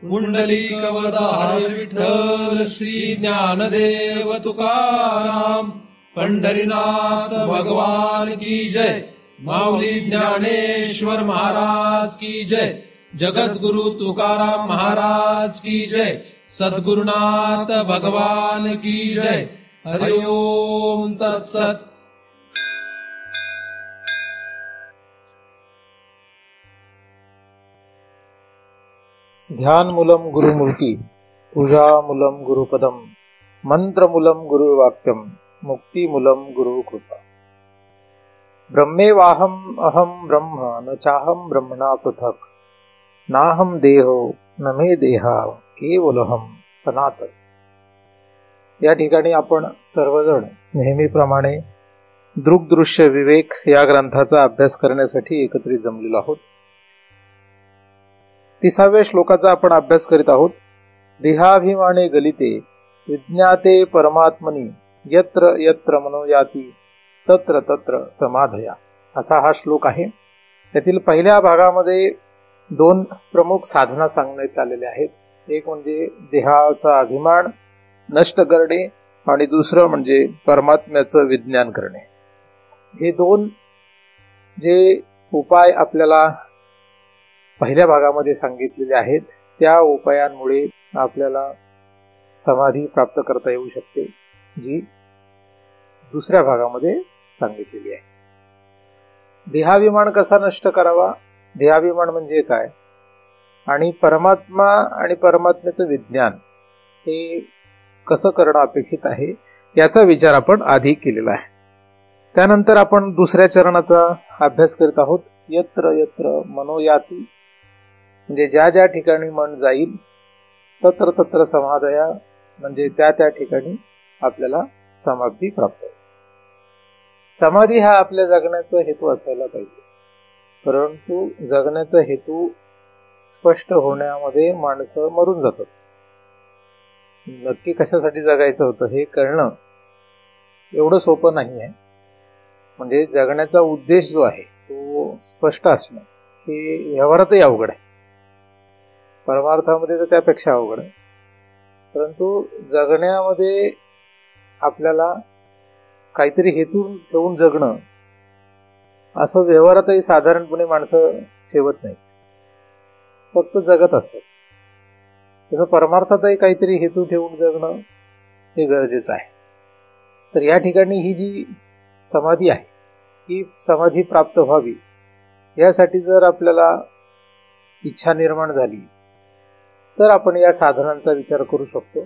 पुंडलिकवरदा हरी विठ्ठल श्री ज्ञानदेव तुकाराम पंढरीनाथ भगवान की जय। माऊली ज्ञानेश्वर महाराज की जय। जगद्गुरु तुकाराम महाराज की जय। सद्गुरुनाथ भगवान की जय। हरि ओम तत्सत। ध्यानमूलं गुरुमूर्ति, पूजामूलं गुरुपदम, मंत्रमूलं गुरुवाक्यम, मुक्तिमूलं गुरुकृपा। ब्रह्मेवाहम अहम ब्रह्म न चाहम ब्रह्मणा पृथक, नाहम देहो न मे देहा केवलहम सनातन। या ठिकाणी आपण सर्वजण नेहमीप्रमाणे दृग्दृश्य विवेक या ग्रंथाचा अभ्यास करण्यासाठी एकत्रित जमलेलो आहोत। 30व्या श्लोकाचा आपण अभ्यास करीत आहोत। देहाभिमाने गलिते विज्ञाते परमात्मनि यत्र यत्र मनोयाति तत्र तत्र समाधया, असा हा श्लोक आहे। त्यातील पहिल्या भागामध्ये 2 प्रमुख साधना सांगण्यात आलेल्या आहेत। एक म्हणजे देहाचा अभिमान नष्ट करणे आणि दुसरं म्हणजे परमात्म्याचं विज्ञान करणे। हे 2 जे उपाय आपल्याला पहिल्या भागामध्ये सांगितलेले आहेत, त्या उपायांमुळे आपल्याला समाधी प्राप्त करता येऊ शकते, जी दुसऱ्या भागामध्ये सांगितलेली आहे। देहाभिमान कसा नष्ट करावा, देहाभिमान म्हणजे काय, आणि परमात्मा आणि परमात्म्याचं विज्ञान हे कसं करणं अपेक्षित आहे, याचा विचार आपण आधी केलेला आहे। त्यानंतर आपण दुसऱ्या चरणाचा अभ्यास करीत आहोत। यत्र यत्र मनोयाति, म्हणजे ज्या ज्या ठिकाणी मन जाईल तत्र तत्र समाधया, म्हणजे त्या त्या ठिकाणी आपल्याला समाधी प्राप्त होईल। समाधी हा आपल्या जगण्याचा हेतू असायला पाहिजे, परंतु जगण्याचा हेतू स्पष्ट होण्यामध्ये माणसं मरून जातात। नक्की कशासाठी जगायचं होतं हे कळणं एवढं सोपं नाही आहे। म्हणजे जगण्याचा उद्देश जो आहे तो स्पष्ट असणं हे व्यवहारातही अवघड आहे, परमार्थामध्ये तर त्यापेक्षा अवघड आहे। परंतु जगण्यामध्ये आपल्याला काहीतरी हेतू ठेवून जगणं असं व्यवहारातही साधारणपणे माणसं ठेवत नाही, फक्त जगत असतात। तसं परमार्थातही काहीतरी हेतू ठेवून जगणं हे गरजेचं आहे। तर या ठिकाणी ही जी समाधी आहे ही समाधी प्राप्त व्हावी यासाठी जर आपल्याला इच्छा निर्माण झाली तर आपण या साधनांचा विचार करू शकतो,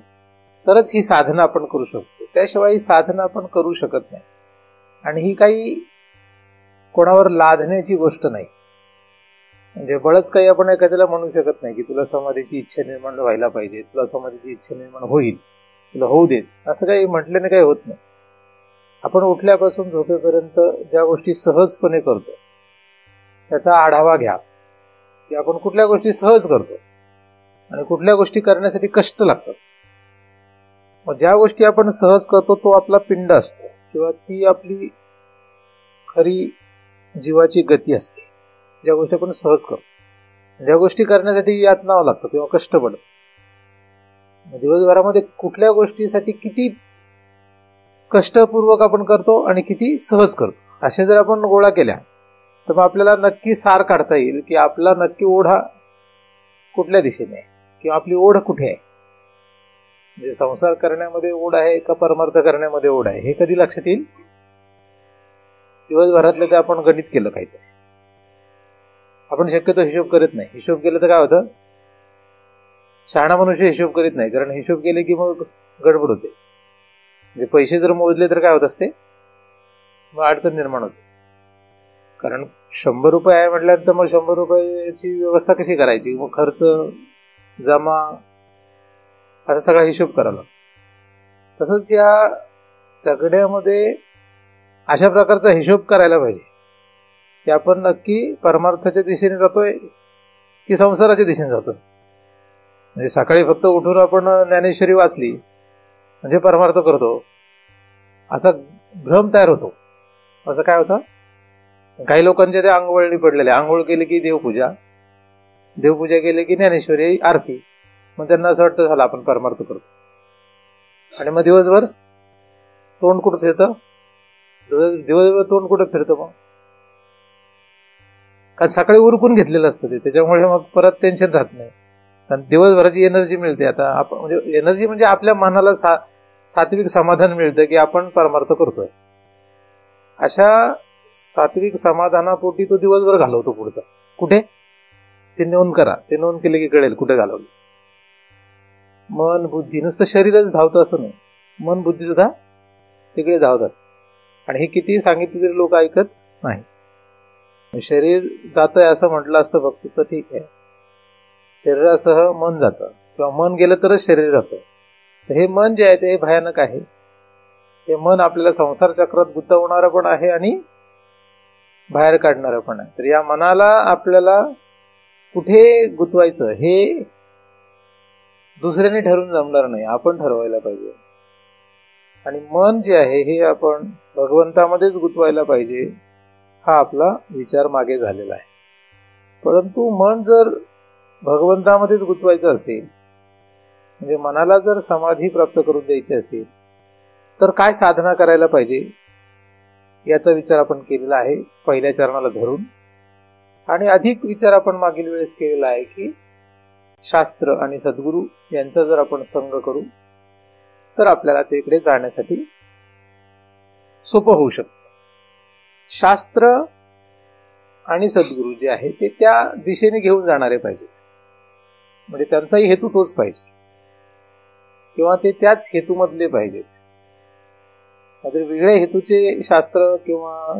तरच ही साधना आपण करू शकतो। त्याशिवाय ही साधना आपण करू शकत नाही। आणि ही काही कोणावर लादण्याची गोष्ट नाही, म्हणजे बळच काही आपण एखाद्याला म्हणू शकत नाही की तुला समाधीची इच्छा निर्माण व्हायला पाहिजे, तुला समाधीची इच्छा निर्माण होईल, तुला होऊ देत, असं काही म्हटल्याने काही होत नाही। आपण उठल्यापासून झोपेपर्यंत ज्या गोष्टी सहजपणे करतो त्याचा आढावा घ्या की आपण कुठल्या गोष्टी सहज करतो आणि कुठल्या गोष्टी करण्यासाठी कष्ट लागतात। मग ज्या गोष्टी आपण सहज करतो तो आपला पिंड असतो, किंवा ती आपली खरी जीवाची गती असते। ज्या गोष्टी आपण सहज करतो, ज्या गोष्टी करण्यासाठी यातनावं लागतं किंवा कष्ट पडतं, दिवसभरामध्ये कुठल्या गोष्टीसाठी किती कष्टपूर्वक आपण करतो आणि किती सहज करतो, असे जर आपण गोळा केल्या तर मग आपल्याला नक्की सार काढता येईल की आपला नक्की ओढा कुठल्या दिशेने आहे, किंवा आपली ओढ कुठे आहे। म्हणजे संसार करण्यामध्ये ओढ आहे का परमार्थ करण्यामध्ये ओढ आहे, हे कधी लक्षात येईल? दिवसभरातलं ते आपण गणित केलं काहीतरी, आपण शक्यतो हिशोब करत नाही। हिशोब केलं तर काय होतं, शहाणा मनुष्य हिशोब करीत नाही, कारण हिशोब केले की मग गडबड होते। म्हणजे पैसे जर मोजले तर काय होत असते, मग अडचण निर्माण होते। कारण 100 रुपये आहे म्हटल्यानंतर मग 100 रुपयाची व्यवस्था कशी करायची, मग खर्च जमा असा सगळा हिशोब करायला। तसंच या जगण्यामध्ये अशा प्रकारचा हिशोब करायला पाहिजे की आपण नक्की परमार्थाच्या दिशेने जातोय की संसाराच्या दिशेने जातोय। म्हणजे सकाळी फक्त उठून आपण ज्ञानेश्वरी वाचली म्हणजे परमार्थ करतो असा भ्रम तयार होतो। असं काय होतं, काही लोकांच्या त्या अंगवळणी पडलेल्या, आंघोळ केली की देवपूजा, देवपूजा केली की ज्ञानेश्वरी आरती, मग त्यांना असं वाटतं झालं आपण परमार्थ करतो. आणि मग दिवसभर तोंड कुठं फिरतं, दिवसभर तोंड कुठं फिरतं मग, कारण सकाळी उरकून घेतलेलं असतं ते, त्याच्यामुळे मग परत टेन्शन राहत नाही. कारण दिवसभराची एनर्जी मिळते. आता आपण म्हणजे एनर्जी म्हणजे आपल्या मनाला सात्विक समाधान मिळतं की आपण परमार्थ करतोय. अशा सात्विक समाधानापोटी तो दिवसभर घालवतो. पुढचा कुठे ते नोंद करा, ते नोंद केले की कळेल कुठे घालवलं. मन बुद्धी, नुसतं शरीरच धावतं असं नाही, मन बुद्धी सुद्धा तिकडे धावत असते. आणि हे किती सांगितलं तरी लोक ऐकत नाही. शरीर जातंय असं म्हटलं असतं फक्त तर ठीक आहे, शरीरासह मन जातं किंवा मन गेलं तरच शरीर जातं. तर हे मन जे आहे ते भयानक आहे. हे मन आपल्याला संसार चक्रात गुंतवणारं पण आहे आणि बाहेर काढणारं पण आहे. तर या मनाला आपल्याला कुठे गुंतवायचं हे दुसऱ्याने ठरवून जमणार नाही, आपण ठरवायला पाहिजे. आणि मन जे आहे हे आपण भगवंतामध्येच गुंतवायला पाहिजे, हा आपला विचार मागे झालेला आहे. परंतु मन जर भगवंतामध्येच गुंतवायचं असेल, म्हणजे मनाला जर समाधी प्राप्त करून द्यायची असेल, तर काय साधना करायला पाहिजे याचा विचार आपण केलेला आहे पहिल्या चरणाला धरून. आणि अधिक विचार आपण मागील वेळेस केलेला आहे की शास्त्र आणि सद्गुरू यांचा जर आपण संग करू तर आपल्याला तिकडे जाण्यासाठी सोपं होऊ शकतं. शास्त्र आणि सद्गुरू जे आहे ते त्या दिशेने घेऊन जाणारे पाहिजेत, म्हणजे त्यांचाही हेतू तोच पाहिजे किंवा ते त्याच हेतूमधले पाहिजेत. नाहीतर वेगळ्या हेतूचे शास्त्र किंवा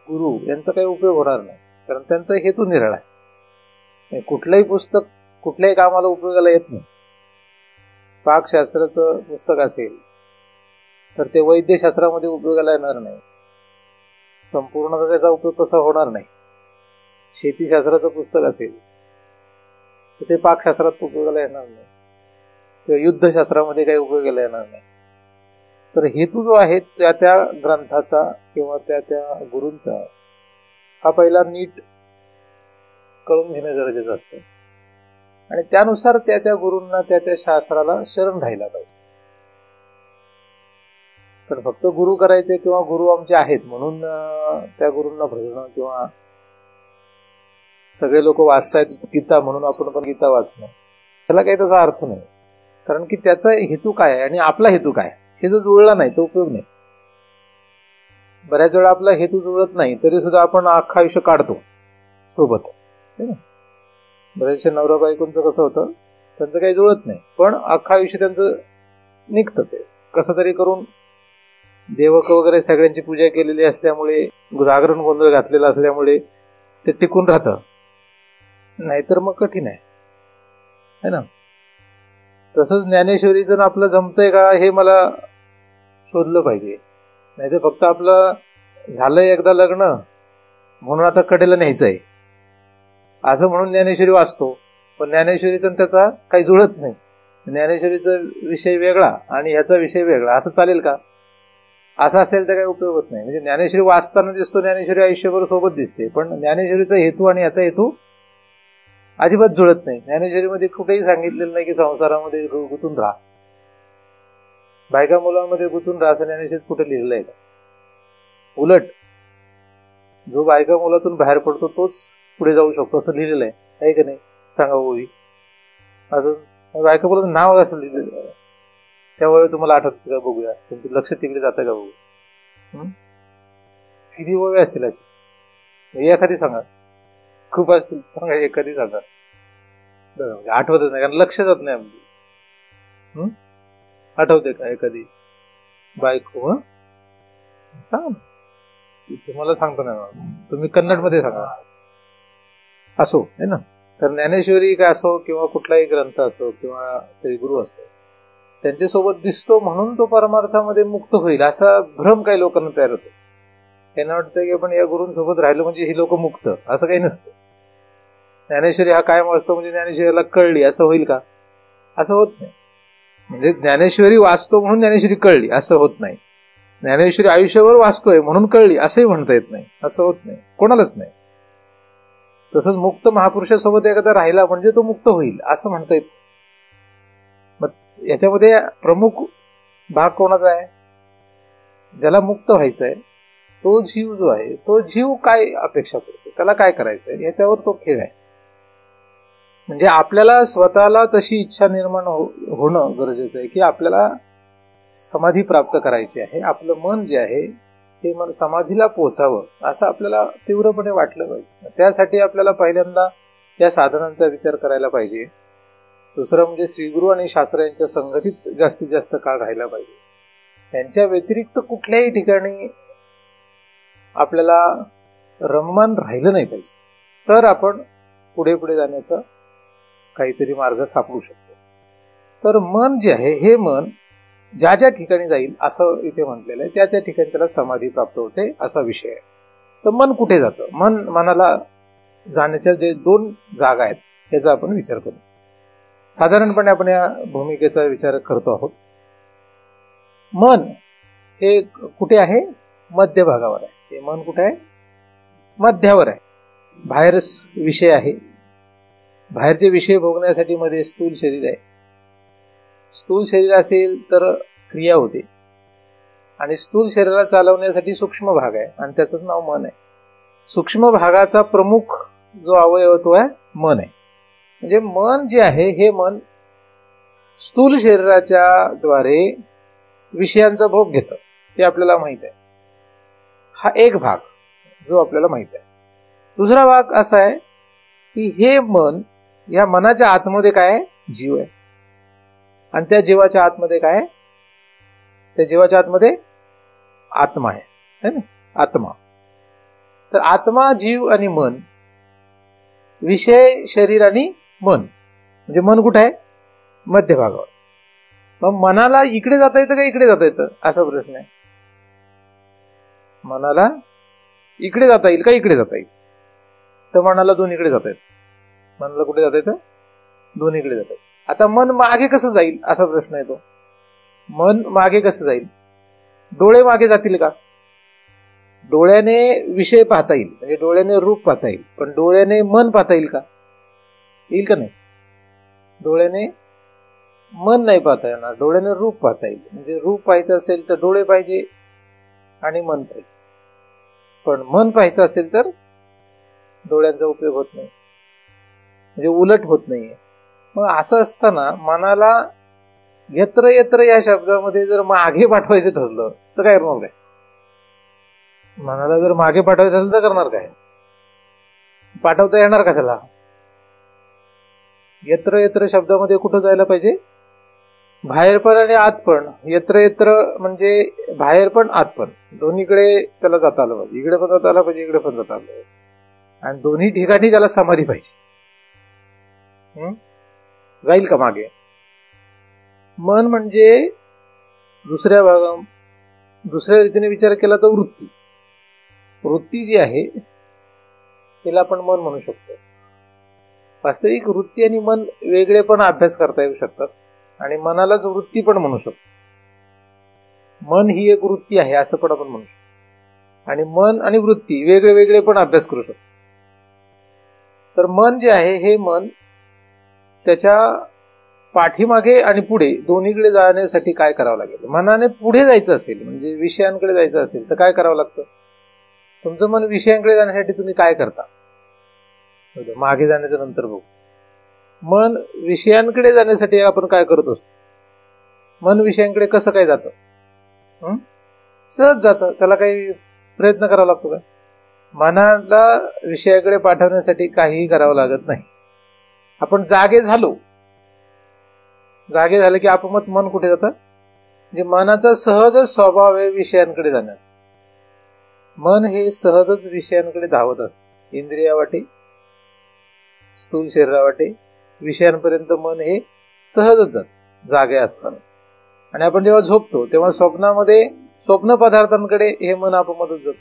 गुरु यांचा काही उपयोग होणार नाही, कारण त्यांचा हेतू निराळा आहे. कुठलंही पुस्तक कुठल्याही कामाला उपयोगाला येत नाही. पाकशास्त्राचं पुस्तक असेल तर ते वैद्यशास्त्रामध्ये उपयोगाला येणार नाही, संपूर्ण त्याचा उपयोग तसा होणार नाही. शेतीशास्त्राचं पुस्तक असेल तर ते पाकशास्त्रात उपयोगाला येणार नाही किंवा युद्धशास्त्रामध्ये काही उपयोगाला येणार नाही. तर हेतू जो आहे त्या त्या ग्रंथाचा किंवा त्या त्या गुरूंचा हा पहिला नीट कळून घेणं गरजेचं असतं. आणि त्यानुसार त्या त्या गुरूंना त्या त्या शास्त्राला शरण राहायला पाहिजे. तर फक्त गुरु करायचे किंवा गुरु आमचे आहेत म्हणून त्या गुरूंना भजणं किंवा सगळे लोक वाचतायत गीता म्हणून आपण पण गीता वाचणं, त्याला काही त्याचा अर्थ नाही. कारण की त्याचा हेतू काय आहे आणि आपला हेतू काय हे जर जुळला नाही तर उपयोग नाही. बऱ्याच वेळा आपला हेतू जुळत नाही तरी सुद्धा आपण अख्खं आयुष्य काढतो सोबत. बरेचसे नवरा बायकोंचं कसं होतं, त्यांचं काही जुळत नाही पण अख्खं आयुष्य त्यांचं निघतं. ते कसं तरी करून देवक वगैरे सगळ्यांची पूजा केलेली असल्यामुळे, जागरण गोंधळ घातलेला असल्यामुळे ते टिकून राहतं. नाहीतर मग कठीण आहे ना. तसंच ज्ञानेश्वरीचं आपलं जमतंय का हे मला शोधलं पाहिजे. नाहीतर फक्त आपलं झालंय एकदा लग्न म्हणून आता कडेला न्यायचं आहे असं म्हणून ज्ञानेश्वरी वाचतो, पण ज्ञानेश्वरीचं त्याचा काही जुळत नाही. ज्ञानेश्वरीचा विषय वेगळा आणि ह्याचा विषय वेगळा, असं चालेल का? असं असेल तर काही उपयोग होत नाही. म्हणजे ज्ञानेश्वरी वाचताना दिसतो, ज्ञानेश्वरी आयुष्यभर सोबत दिसते, पण ज्ञानेश्वरीचा हेतू आणि याचा हेतू अजिबात जुळत नाही. ज्ञानेश्वरीमध्ये कुठेही सांगितलेलं नाही की संसारामध्ये गुंतून राहा, बायका मुलांमध्ये गुंतून राहा, असं ज्ञानेश्वरीत कुठे लिहिलं आहे का? उलट जो बायका मुलातून बाहेर पडतो तोच पुढे जाऊ शकतो असं लिहिलेलं आहे का नाही? सांगा ओवी. अजून बायका मुलाचं नाव असं लिहिलेलं आहे, त्यावेळी तुम्हाला आठवतं का? बघूया, तुमचं लक्ष तिकडे जातं का? बघू किती ओवी असतील अशी, एखादी सांगा. खूप असतील, सांगा एखादी सांगा. आठवतच नाही कारण लक्ष जात नाही आमची. आठवते का एखादी बायको? सांगा ना, तुम्हाला सांगतो ना, तुम्ही कन्नडमध्ये सांगा. असो है ना. तर ज्ञानेश्वरी काय असो किंवा कुठलाही ग्रंथ असो किंवा श्री गुरु असो, त्यांच्यासोबत दिसतो म्हणून तो परमार्थामध्ये मुक्त होईल असा भ्रम काही लोकांना तयार होतो. त्यांना वाटतं की आपण या गुरूंसोबत राहिलो म्हणजे ही लोक मुक्त, असं काही नसतं. ज्ञानेश्वरी हा कायम वाचतो म्हणजे ज्ञानेश्वरीला कळली असं होईल का? असं होत नाही. म्हणजे ज्ञानेश्वरी वाचतो म्हणून ज्ञानेश्वरी कळली असं होत नाही. ज्ञानेश्वरी आयुष्यभर वाचतोय म्हणून कळली असंही म्हणता येत नाही, असं होत नाही, कोणालाच नाही. तसंच मुक्त महापुरुषासोबत एखादा राहिला म्हणजे तो मुक्त होईल असं म्हणता येत. याच्यामध्ये प्रमुख भाग कोणाचा आहे? ज्याला मुक्त व्हायचं आहे तो जीव जो आहे, तो जीव काय अपेक्षा करतो, त्याला काय करायचंय, याच्यावर तो खेळ आहे. म्हणजे आपल्याला स्वतःला तशी इच्छा निर्माण होणं गरजेचं आहे की आपल्याला समाधी प्राप्त करायची आहे. आपलं मन जे आहे ते मन समाधीला पोहोचावं असं आपल्याला तीव्रपणे वाटलं पाहिजे. त्यासाठी आपल्याला पहिल्यांदा या साधनांचा विचार करायला पाहिजे. दुसरं म्हणजे श्रीगुरु आणि शास्त्र यांच्या संगतीत जास्तीत जास्त काळ राहायला पाहिजे. त्यांच्या व्यतिरिक्त कुठल्याही ठिकाणी आपल्याला रममान राहिलं नाही पाहिजे, तर आपण पुढे पुढे जाण्याचा काहीतरी मार्ग सापडू शकतो. तर मन जे आहे हे मन ज्या ज्या ठिकाणी जाईल असं इथे म्हटलेलं आहे, त्या त्या ठिकाणी त्याला समाधी प्राप्त होते असा विषय आहे. तर मन कुठे जातं? मनाला जाण्याच्या जे 2 जागा आहेत याचा आपण विचार करू. साधारणपणे आपण या भूमिकेचा विचार करतो आहोत. मन हे कुठे आहे? मध्य भागावर आहे. हे मन कुठे आहे? मध्यावर आहे. बाहेर विषय आहे, बाहेरचे विषय भोगण्यासाठी मध्ये स्थूल शरीर आहे. स्थूल शरीर असेल तर क्रिया होते आणि स्थूल शरीराला चालवण्यासाठी सूक्ष्म भाग आहे आणि त्याचंच नाव मन आहे. सूक्ष्म भागाचा प्रमुख जो अवयव तो आहे मन आहे. म्हणजे मन जे आहे हे मन स्थूल शरीराच्या द्वारे विषयांचा भोग घेतं, ते आपल्याला माहित आहे. हा एक भाग जो आपल्याला माहित आहे. दुसरा भाग असा आहे की हे मन, या मनाच्या आतमध्ये काय आहे? जीव आहे. आणि त्या जीवाच्या आतमध्ये काय आहे? त्या जीवाच्या आतमध्ये आत्मा आहे ना, आत्मा. तर आत्मा, जीव आणि मन, विषय, शरीर आणि मन. म्हणजे मन कुठे आहे? मध्य भागावर. मग मनाला इकडे जाता येतं का इकडे जाता येतं असा प्रश्न आहे. मनाला इकडे जाता येईल का इकडे जाता येईल? तर मनाला दोन्हीकडे जाता येतं. मनाला कुठे जाता येतं? दोन्हीकडे जाता येतं. आता मन मागे कसं जाईल असा प्रश्न येतो. मन मागे कसं जाईल? डोळे मागे जातील का? डोळ्याने विषय पाहता येईल, म्हणजे डोळ्याने रूप पाहता येईल, पण डोळ्याने मन पाहता येईल का? येईल का नाही? डोळ्याने मन नाही पाहता येणार, डोळ्याने रूप पाहता येईल. म्हणजे रूप पाहायचं असेल तर डोळे पाहिजे आणि मन पाहिजे, पण मन पाहायचं असेल तर डोळ्यांचा उपयोग होत नाही, म्हणजे उलट होत नाहीये. मग असं असताना मनाला यत्र यत्र या शब्दामध्ये जर मागे पाठवायचं ठरलं तर काय करणार? काय मनाला जर मागे पाठवायचं असेल तर करणार काय? पाठवता येणार का त्याला? यत्र यत्र शब्दामध्ये कुठं जायला पाहिजे? बाहेर पण आणि आत पण. यत्र यत्र म्हणजे बाहेर पण आत पण, दोन्हीकडे त्याला जाता आलं पाहिजे. इकडे पण जाता आलं पाहिजे, इकडे पण जाता आलं पाहिजे, आणि दोन्ही ठिकाणी त्याला समाधी पाहिजे. जाईल का मागे? मन म्हणजे दुसऱ्या रीतीने विचार केला तर वृत्ती. वृत्ती जी आहे तिला आपण मन म्हणू शकतो. वास्तविक वृत्ती आणि मन वेगळे पण अभ्यास करता येऊ शकतात आणि मनालाच वृत्ती पण म्हणू शकतो. मन ही एक वृत्ती आहे असं पण आपण म्हणू शकतो, आणि मन आणि वृत्ती वेगळे वेगळे पण अभ्यास करू शकतो. तर मन जे आहे हे मन त्याच्या पाठीमागे आणि पुढे दोन्हीकडे जाण्यासाठी काय करावं लागेल? मनाने पुढे जायचं असेल, म्हणजे विषयांकडे जायचं असेल तर काय करावं लागतं? तुमचं मन विषयांकडे जाण्यासाठी तुम्ही काय करता? मागे जाण्याच्या नंतर बघू. मन विषयांकडे जाण्यासाठी आपण काय करत असतो? मन विषयांकडे कसं काय जातं? सहज जातं. त्याला काही प्रयत्न करावा लागतो का? मनाला विषयाकडे पाठवण्यासाठी काहीही करावं लागत नाही. आपण जागे झालो की आपोआप मन कुठे जातं? म्हणजे मनाचा सहजच स्वभाव आहे विषयांकडे जाण्याचा. मन हे सहजच विषयांकडे धावत असतं. इंद्रियावाटे, स्थूल शरीरावाटे, विषयांपर्यंत मन हे सहजच जात जागे असताना. आणि आपण जेव्हा झोपतो तेव्हा स्वप्नामध्ये स्वप्न पदार्थांकडे हे मन आपोआपच जातं.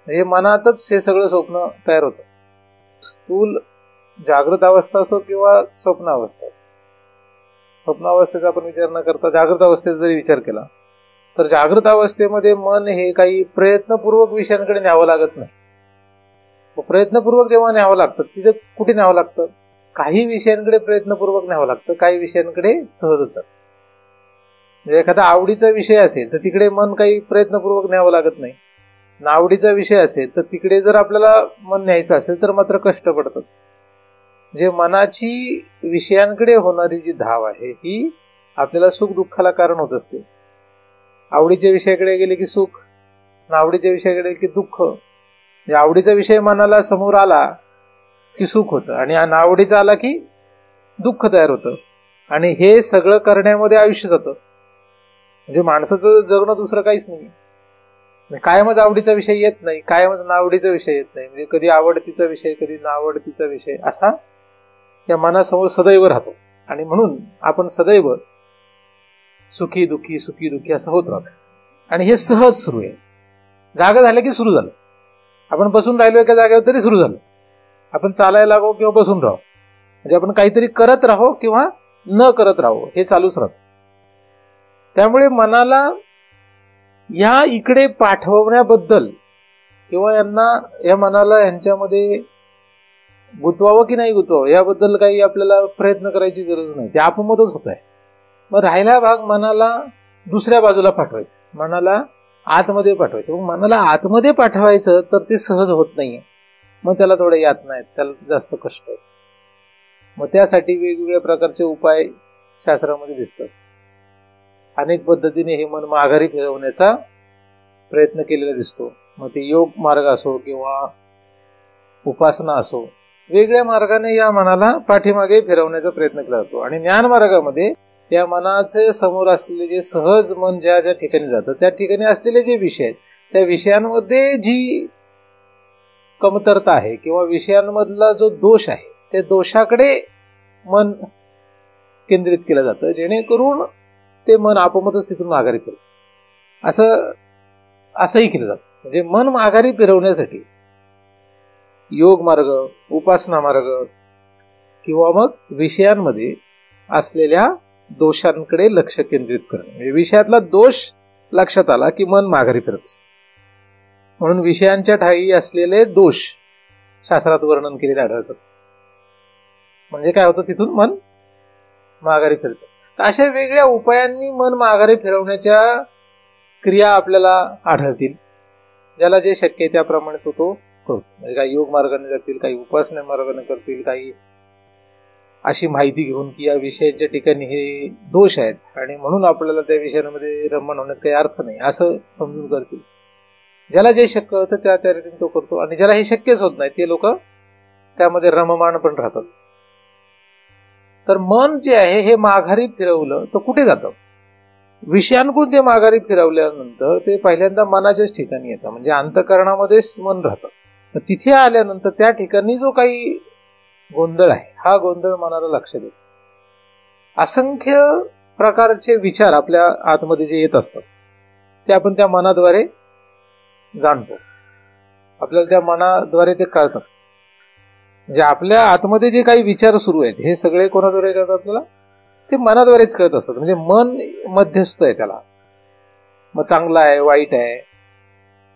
हे मनातच हे सगळं स्वप्न तयार होतं. स्थूल जागृत अवस्था असो किंवा स्वप्न अवस्था असो. स्वप्नावस्थेचा आपण विचार न करता जागृत अवस्थेचा जरी विचार केला तर जागृत अवस्थेमध्ये मन हे काही प्रयत्नपूर्वक विषयांकडे न्यावं लागत नाही. प्रयत्नपूर्वक जेव्हा न्यावं लागतं तिथे कुठे न्यावं लागतं? काही विषयांकडे प्रयत्नपूर्वक न्यावं लागतं, काही विषयांकडे सहजच जातं. म्हणजे एखादा आवडीचा विषय असेल तर तिकडे मन काही प्रयत्नपूर्वक न्यावं लागत नाही. नावडीचा विषय असेल तर तिकडे जर आपल्याला मन न्यायचं असेल तर मात्र कष्ट पडतात. म्हणजे मनाची विषयांकडे होणारी जी धाव आहे ही आपल्याला सुख दुःखाला कारण होत असते. आवडीच्या विषयाकडे गेले की सुख, नावडीच्या विषयाकडे गेले की दुःख. आवडीचा विषय मनाला समोर आला की सुख होतं आणि नावडीचा आला की दुःख तयार होतं. आणि हे सगळं करण्यामध्ये आयुष्य जातं. म्हणजे माणसाचं जगणं दुसरं काहीच नाही. कायमच आवडीचा विषय येत नाही, कायमच नावडीचा विषय येत नाही. म्हणजे कधी आवडतीचा विषय, कधी नावडतीचा विषय असा या मनासमोर सदैव राहतो. आणि म्हणून आपण सदैव सुखी दुःखी सुखी दुःखी असं होत राहतो. आणि हे सहज सुरू आहे. जागा झालं की सुरू झालं. आपण बसून राहिलो एका जागेवर तरी सुरू झालं. आपण चालायला लागो किंवा बसून राहो, म्हणजे आपण काहीतरी करत राहो किंवा न करत राहो, हे चालूच राहतं. त्यामुळे मनाला या इकडे पाठवण्याबद्दल किंवा या मनाला यांच्यामध्ये गुंतवावं की नाही गुंतवावं याबद्दल काही आपल्याला प्रयत्न करायची गरज नाही. ते आपोआपच होत आहे. मग राहिला भाग मनाला दुसऱ्या बाजूला पाठवायचं, मनाला आतमध्ये पाठवायचं. मग मनाला आतमध्ये पाठवायचं तर ते सहज होत नाहीये. मग त्याला थोडे यातना आहेत, त्याला जास्त कष्ट आहेत. मग त्यासाठी वेगवेगळ्या प्रकारचे उपाय शास्त्रामध्ये दिसतात. अनेक पद्धतीने हे मन माघारी फिरवण्याचा प्रयत्न केलेला दिसतो. मग ते योग मार्ग असो किंवा उपासना असो, वेगळ्या मार्गाने या मनाला पाठीमागे फिरवण्याचा प्रयत्न केला जातो. आणि ज्ञान मार्गामध्ये या मनाचे समोर असलेले जे सहज मन ज्या ज्या ठिकाणी जातं त्या ठिकाणी असलेले जे विषय आहेत त्या विषयांमध्ये जी कमतरता आहे किंवा विषयांमधला जो दोष आहे त्या दोषाकडे मन केंद्रित केलं जातं, जेणेकरून ते मन आपोआपच तिथून माघारी फिरतं. असंही केलं जातं. म्हणजे मन माघारी फिरवण्यासाठी योग मार्ग, उपासना मार्ग किंवा मग विषयांमध्ये असलेल्या दोषांकडे लक्ष केंद्रित करणे. म्हणजे विषयातला दोष लक्षात आला की मन माघारी फिरत असते. म्हणून विषयांच्या ठायी असलेले दोष शास्त्रात वर्णन केलेले आढळतात. म्हणजे काय होतं, तिथून मन माघारी फिरतं. तर अशा वेगळ्या उपायांनी मन माघारी फिरवण्याच्या क्रिया आपल्याला आढळतील. ज्याला जे शक्य आहे त्याप्रमाणे तो करतो. म्हणजे काही योग मार्गाने जातील, काही उपासना मार्गाने करतील, काही अशी माहिती घेऊन की या विषयाच्या ठिकाणी हे दोष आहेत आणि म्हणून आपल्याला त्या विषयांमध्ये रमण होण्यात काही अर्थ नाही असं समजून करतील. ज्याला जे शक्य होतं त्या रीतीने तो करतो. आणि ज्याला हे शक्यच होत नाही ते लोक त्यामध्ये रममाण पण राहतात. तर मन जे आहे हे माघारी फिरवलं तर कुठे जातं? विषयांकडून ते माघारी फिरवल्यानंतर ते पहिल्यांदा मनाच्याच ठिकाणी येतं. म्हणजे अंतःकरणामध्येच मन राहतं. तिथे आल्यानंतर त्या ठिकाणी जो काही गोंधळ आहे हा गोंधळ मनाला लक्ष देतो. असंख्य प्रकारचे विचार आपल्या आतमध्ये जे येत असतात ते आपण त्या मनाद्वारे जाणतो. आपल्याला त्या मनाद्वारे ते कळतात. म्हणजे आपल्या आतमध्ये जे काही विचार सुरू आहेत हे सगळे कोणाद्वारे कळतात आपल्याला? ते मनाद्वारेच कळत असतात. म्हणजे मन मध्यस्थ आहे त्याला. मग चांगलं आहे, वाईट आहे,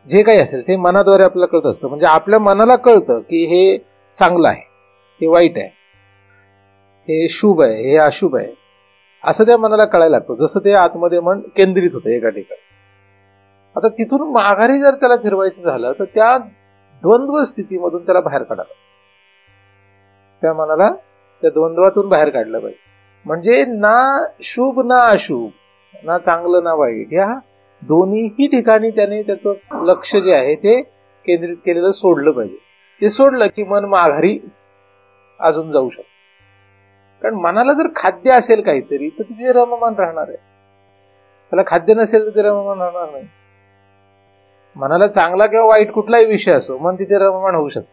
जे काही असेल ते मनाद्वारे आपल्याला कळत असतं. म्हणजे आपल्या मनाला कळतं की हे चांगलं आहे, हे वाईट आहे, हे शुभ आहे, हे अशुभ आहे, असं त्या मनाला कळायला लागतं. जसं ते आतमध्ये मन केंद्रित होतं एका ठिकाणी. आता तिथून माघारी जर त्याला फिरवायचं झालं तर त्या द्वंद्व स्थितीमधून त्याला बाहेर काढायला, त्या मनाला त्या द्वंद्वातून बाहेर काढलं पाहिजे. म्हणजे ना शुभ ना अशुभ, ना चांगलं ना वाईट, या दोन्हीही ठिकाणी त्याने त्याचं लक्ष जे आहे ते केंद्रित केलेलं सोडलं पाहिजे. ते सोडलं की मन माघारी अजून जाऊ शकतो. कारण मनाला जर खाद्य असेल काहीतरी तर तिथे रममान राहणार आहे. त्याला खाद्य नसेल तर ते रममान राहणार नाही. मनाला चांगला किंवा वाईट कुठलाही विषय असो मन तिथे रममान होऊ शकतं.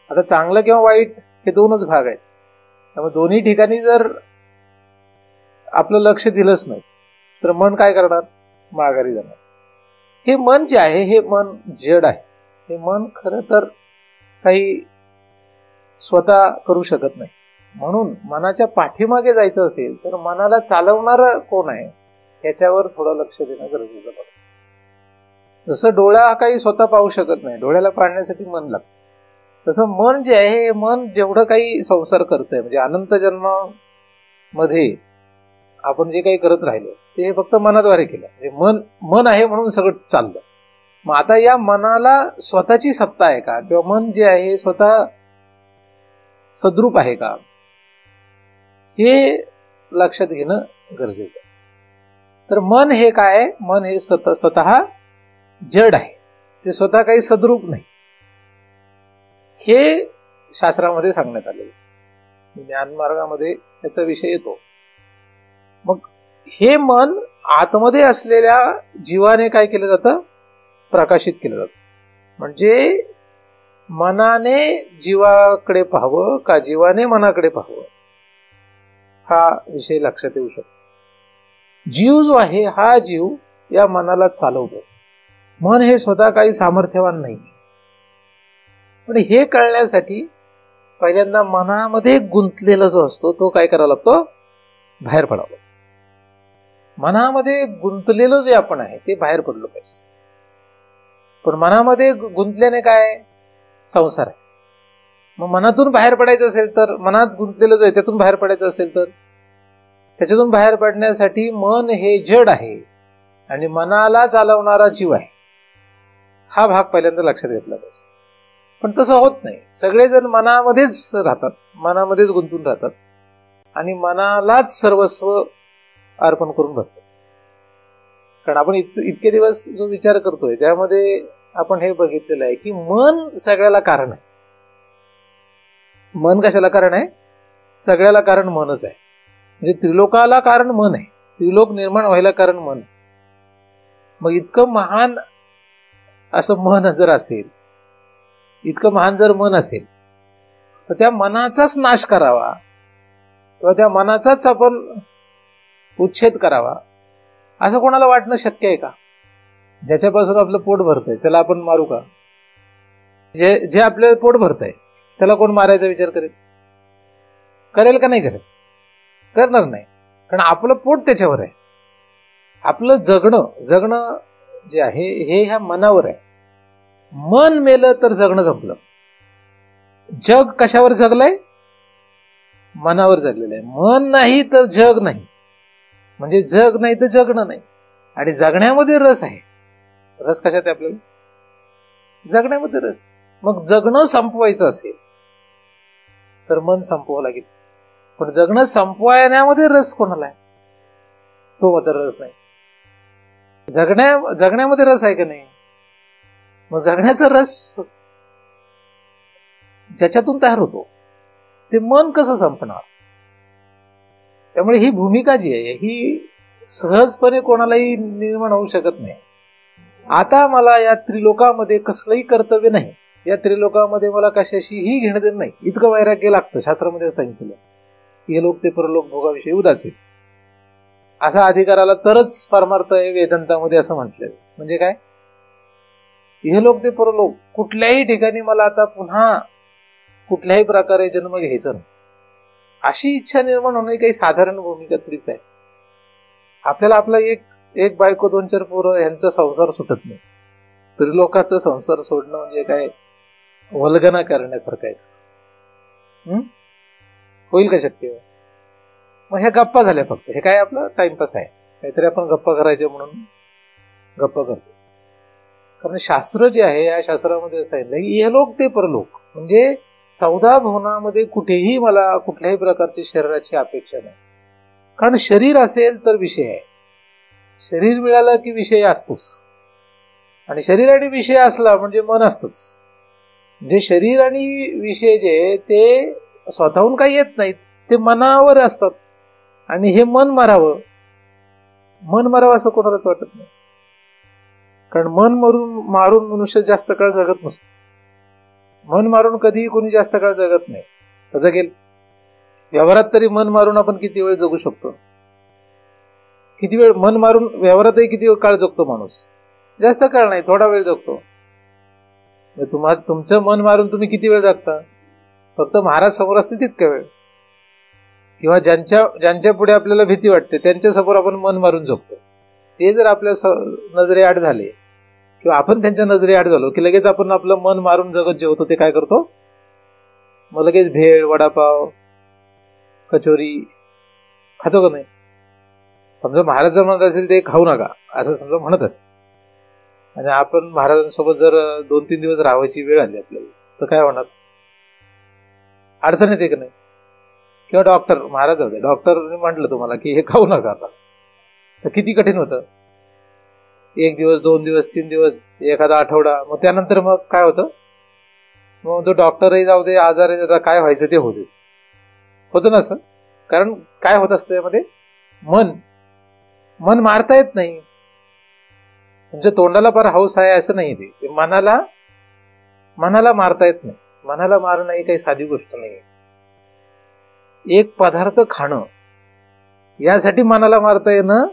आता चांगलं किंवा वाईट हे दोनच भाग आहेत. त्यामुळे दोन्ही ठिकाणी जर आपलं लक्ष दिलंच नाही तर मन काय करणार? माघारी जाणार. हे मन जे आहे हे मन जड आहे. हे मन खरं तर काही स्वतः करू शकत नाही. म्हणून मनाच्या पाठीमागे जायचं असेल तर मनाला चालवणारं कोण आहे याच्यावर थोडं लक्ष देणं गरजेचं पडतं. जसं डोळा काही स्वतः पाहू शकत नाही, डोळ्याला पाहण्यासाठी मन लागतं. तसं मन जे आहे, हे मन जेवढं काही संसार करतंय, म्हणजे अनंत जन्मामध्ये आपण जे काही करत राहिलो ते फक्त मनाद्वारे केलं. म्हणजे मन आहे म्हणून सगळं चाललं. मग आता या मनाला स्वतःची सत्ता आहे का, किंवा मन जे आहे स्वतः सद्रूप आहे का, हे लक्षात घेणं गरजेचं आहे. तर मन हे काय, मन हे स्वतः जड आहे, ते स्वतः काही सद्रूप नाही, हे शास्त्रामध्ये सांगण्यात आलेलं. ज्ञानमार्गामध्ये त्याचा विषय येतो. मग हे मन आतमध्ये असलेल्या जीवाने काय केलं जातं, प्रकाशित केलं जातं. म्हणजे मनाने जीवाकडे पाहावं का जीवाने मनाकडे पाहावं, हा विषय लक्षात येऊ शकतो. जीव जो आहे, हा जीव या मनाला चालवतो. मन हे स्वतः काही सामर्थ्यवान नाही. पण हे कळण्यासाठी पहिल्यांदा मनामध्ये गुंतलेला जो असतो तो काय करावा लागतो, बाहेर पडावा लागतो. मनामध्ये गुंतलेलं जे आपण आहे ते बाहेर पडलो पाहिजे. पण मनामध्ये गुंतल्याने काय, संसार आहे. मग मनातून बाहेर पडायचं असेल तर, मनात गुंतलेलं जो आहे त्यातून बाहेर पडायचं असेल तर, त्याच्यातून बाहेर पडण्यासाठी मन हे जड आहे आणि मनाला चालवणारा जीव आहे, हा भाग पहिल्यांदा लक्षात घेतला पाहिजे. पण तसं होत नाही. सगळेजण मनामध्येच राहतात, मनामध्येच गुंतून राहतात आणि मनालाच सर्वस्व अर्पण करून बसतात. कारण आपण इतके दिवस जो विचार करतोय त्यामध्ये आपण हे बघितलेलं आहे की मन सगळ्याला कारण आहे. मन कशाला कारण आहे, सगळ्याला कारण मनच आहे. म्हणजे त्रिलोकाला कारण मन आहे, त्रिलोक निर्माण व्हायला कारण मन आहे. मग इतकं महान असं मन जर असेल, इतकं महान जर मन असेल, तर त्या मनाचाच नाश करावा किंवा त्या मनाचाच आपण उच्छेद करावा असं कोणाला वाटणं शक्य आहे का? ज्याच्यापासून आपलं पोट भरतंय त्याला आपण मारू का? जे आपलं पोट भरतंय त्याला कोण मारायचा विचार करेल? करेल का नाही करेल? करणार नाही. कारण आपलं पोट त्याच्यावर आहे. आपलं जगणं जे आहे हे ह्या मनावर आहे. मन मेलं तर जगणं संपलं. जग कशावर जगलंय? मनावर जगलेलं आहे. मन नाही तर जग नाही. म्हणजे जग नाही तर जगणं नाही. आणि जगण्यामध्ये रस आहे. रस कशात आहे आपल्याला? जगण्यामध्ये रस. मग जगणं संपवायचं असेल तर मन संपवावं लागेल. पण जगणं संपवण्यामध्ये रस कोणाला आहे? तो मात्र रस नाही. जगण्यामध्ये रस आहे का नाही? मग जगण्याचा रस ज्याच्यातून तयार होतो ते मन कसं संपणार? त्यामुळे ही भूमिका जी आहे ही सहजपणे कोणालाही निर्माण होऊ शकत नाही. आता मला या त्रिलोकामध्ये कसलंही कर्तव्य नाही, या त्रिलोकामध्ये मला कशाशीही घेणं देणं नाही, इतकं वैराग्य लागतं. शास्त्रामध्ये सांगितलं हे लोक ते परलोक भोगाविषयी उदासीन, असा अधिकाराला तरच परमार्थ वेदांतामध्ये असं म्हटलंय. म्हणजे काय? हे लोक ते परलोक, कुठल्याही ठिकाणी मला आता पुन्हा कुठल्याही प्रकारे जन्म घ्यायचा नाही, अशी इच्छा निर्माण होणे काही साधारण भूमिका तरीच आहे. आपल्याला आपला एक बायको 2-4 पोरं यांचा संसार सुटत नाही. त्रिलोकाचा संसार सोडणं म्हणजे काय वल्गना करण्यासारखं आहे. होईल का शक्य? मग ह्या गप्पा झाल्या फक्त. हे काय आपलं टाइमपास आहे, काहीतरी आपण गप्पा करायचे म्हणून गप्पा करतो. कारण शास्त्र जे आहे या शास्त्रामध्ये सांगितलं की हे लोक ते परलोक, म्हणजे 14 भुवनामध्ये कुठेही मला कुठल्याही प्रकारची शरीराची अपेक्षा नाही. कारण शरीर असेल तर विषय आहे, शरीर मिळालं की विषय असतोच, आणि शरीर आणि विषय असला म्हणजे मन असतंच. म्हणजे शरीर आणि विषय जे ते स्वतःहून काही येत नाहीत, ते मनावर असतात. आणि हे मन मारावं असं कोणालाच वाटत नाही. कारण मन मारून मनुष्य जास्त काळ जगत नसतो. मन मारून कधीही कोणी जास्त काळ जगत नाही. जगेल व्यवहारात तरी मन मारून आपण किती वेळ जगू शकतो? किती वेळ मन मारून व्यवहारातही किती काळ जगतो माणूस? जास्त काळ नाही, थोडा वेळ जगतो. तुमचं मन मारून तुम्ही किती वेळ जगता? फक्त महाराज समोर असते तितका वेळ, किंवा ज्यांच्या पुढे आपल्याला भीती वाटते त्यांच्या समोर आपण मन मारून जगतो. ते जर आपल्या नजरेआड झाले किंवा आपण त्यांच्या नजरेआड झालो की लगेच आपण आपलं मन मारून जगत जेवतो. ते काय करतो? मग लगेच भेळ, वडापाव, कचोरी खातो का नाही? समजा महाराज जर म्हणत असेल ते खाऊ नका असं समजा म्हणत असते आणि आपण महाराजांसोबत जर 2-3 दिवस राहायची वेळ आली आपल्याला तर काय होणार? अडचण येते का नाही? किंवा डॉक्टर, महाराज होते, डॉक्टरने म्हटलं तुम्हाला की हे खाऊ नका आता, तर किती कठीण होतं? 1 दिवस, 2 दिवस, 3 दिवस, एखादा आठवडा, मग त्यानंतर मग काय होतं? मग तो डॉक्टरही जाऊ दे, आजारही जाता, काय व्हायचं ते होतं ना असं. कारण काय होत असतं यामध्ये? मन मारता येत नाही. तुमच्या तोंडाला फार हौस आहे असं नाही, ते मनाला मारता येत नाही. मनाला मारणं ही काही साधी गोष्ट नाही. एक पदार्थ खाणं यासाठी मनाला मारता येणं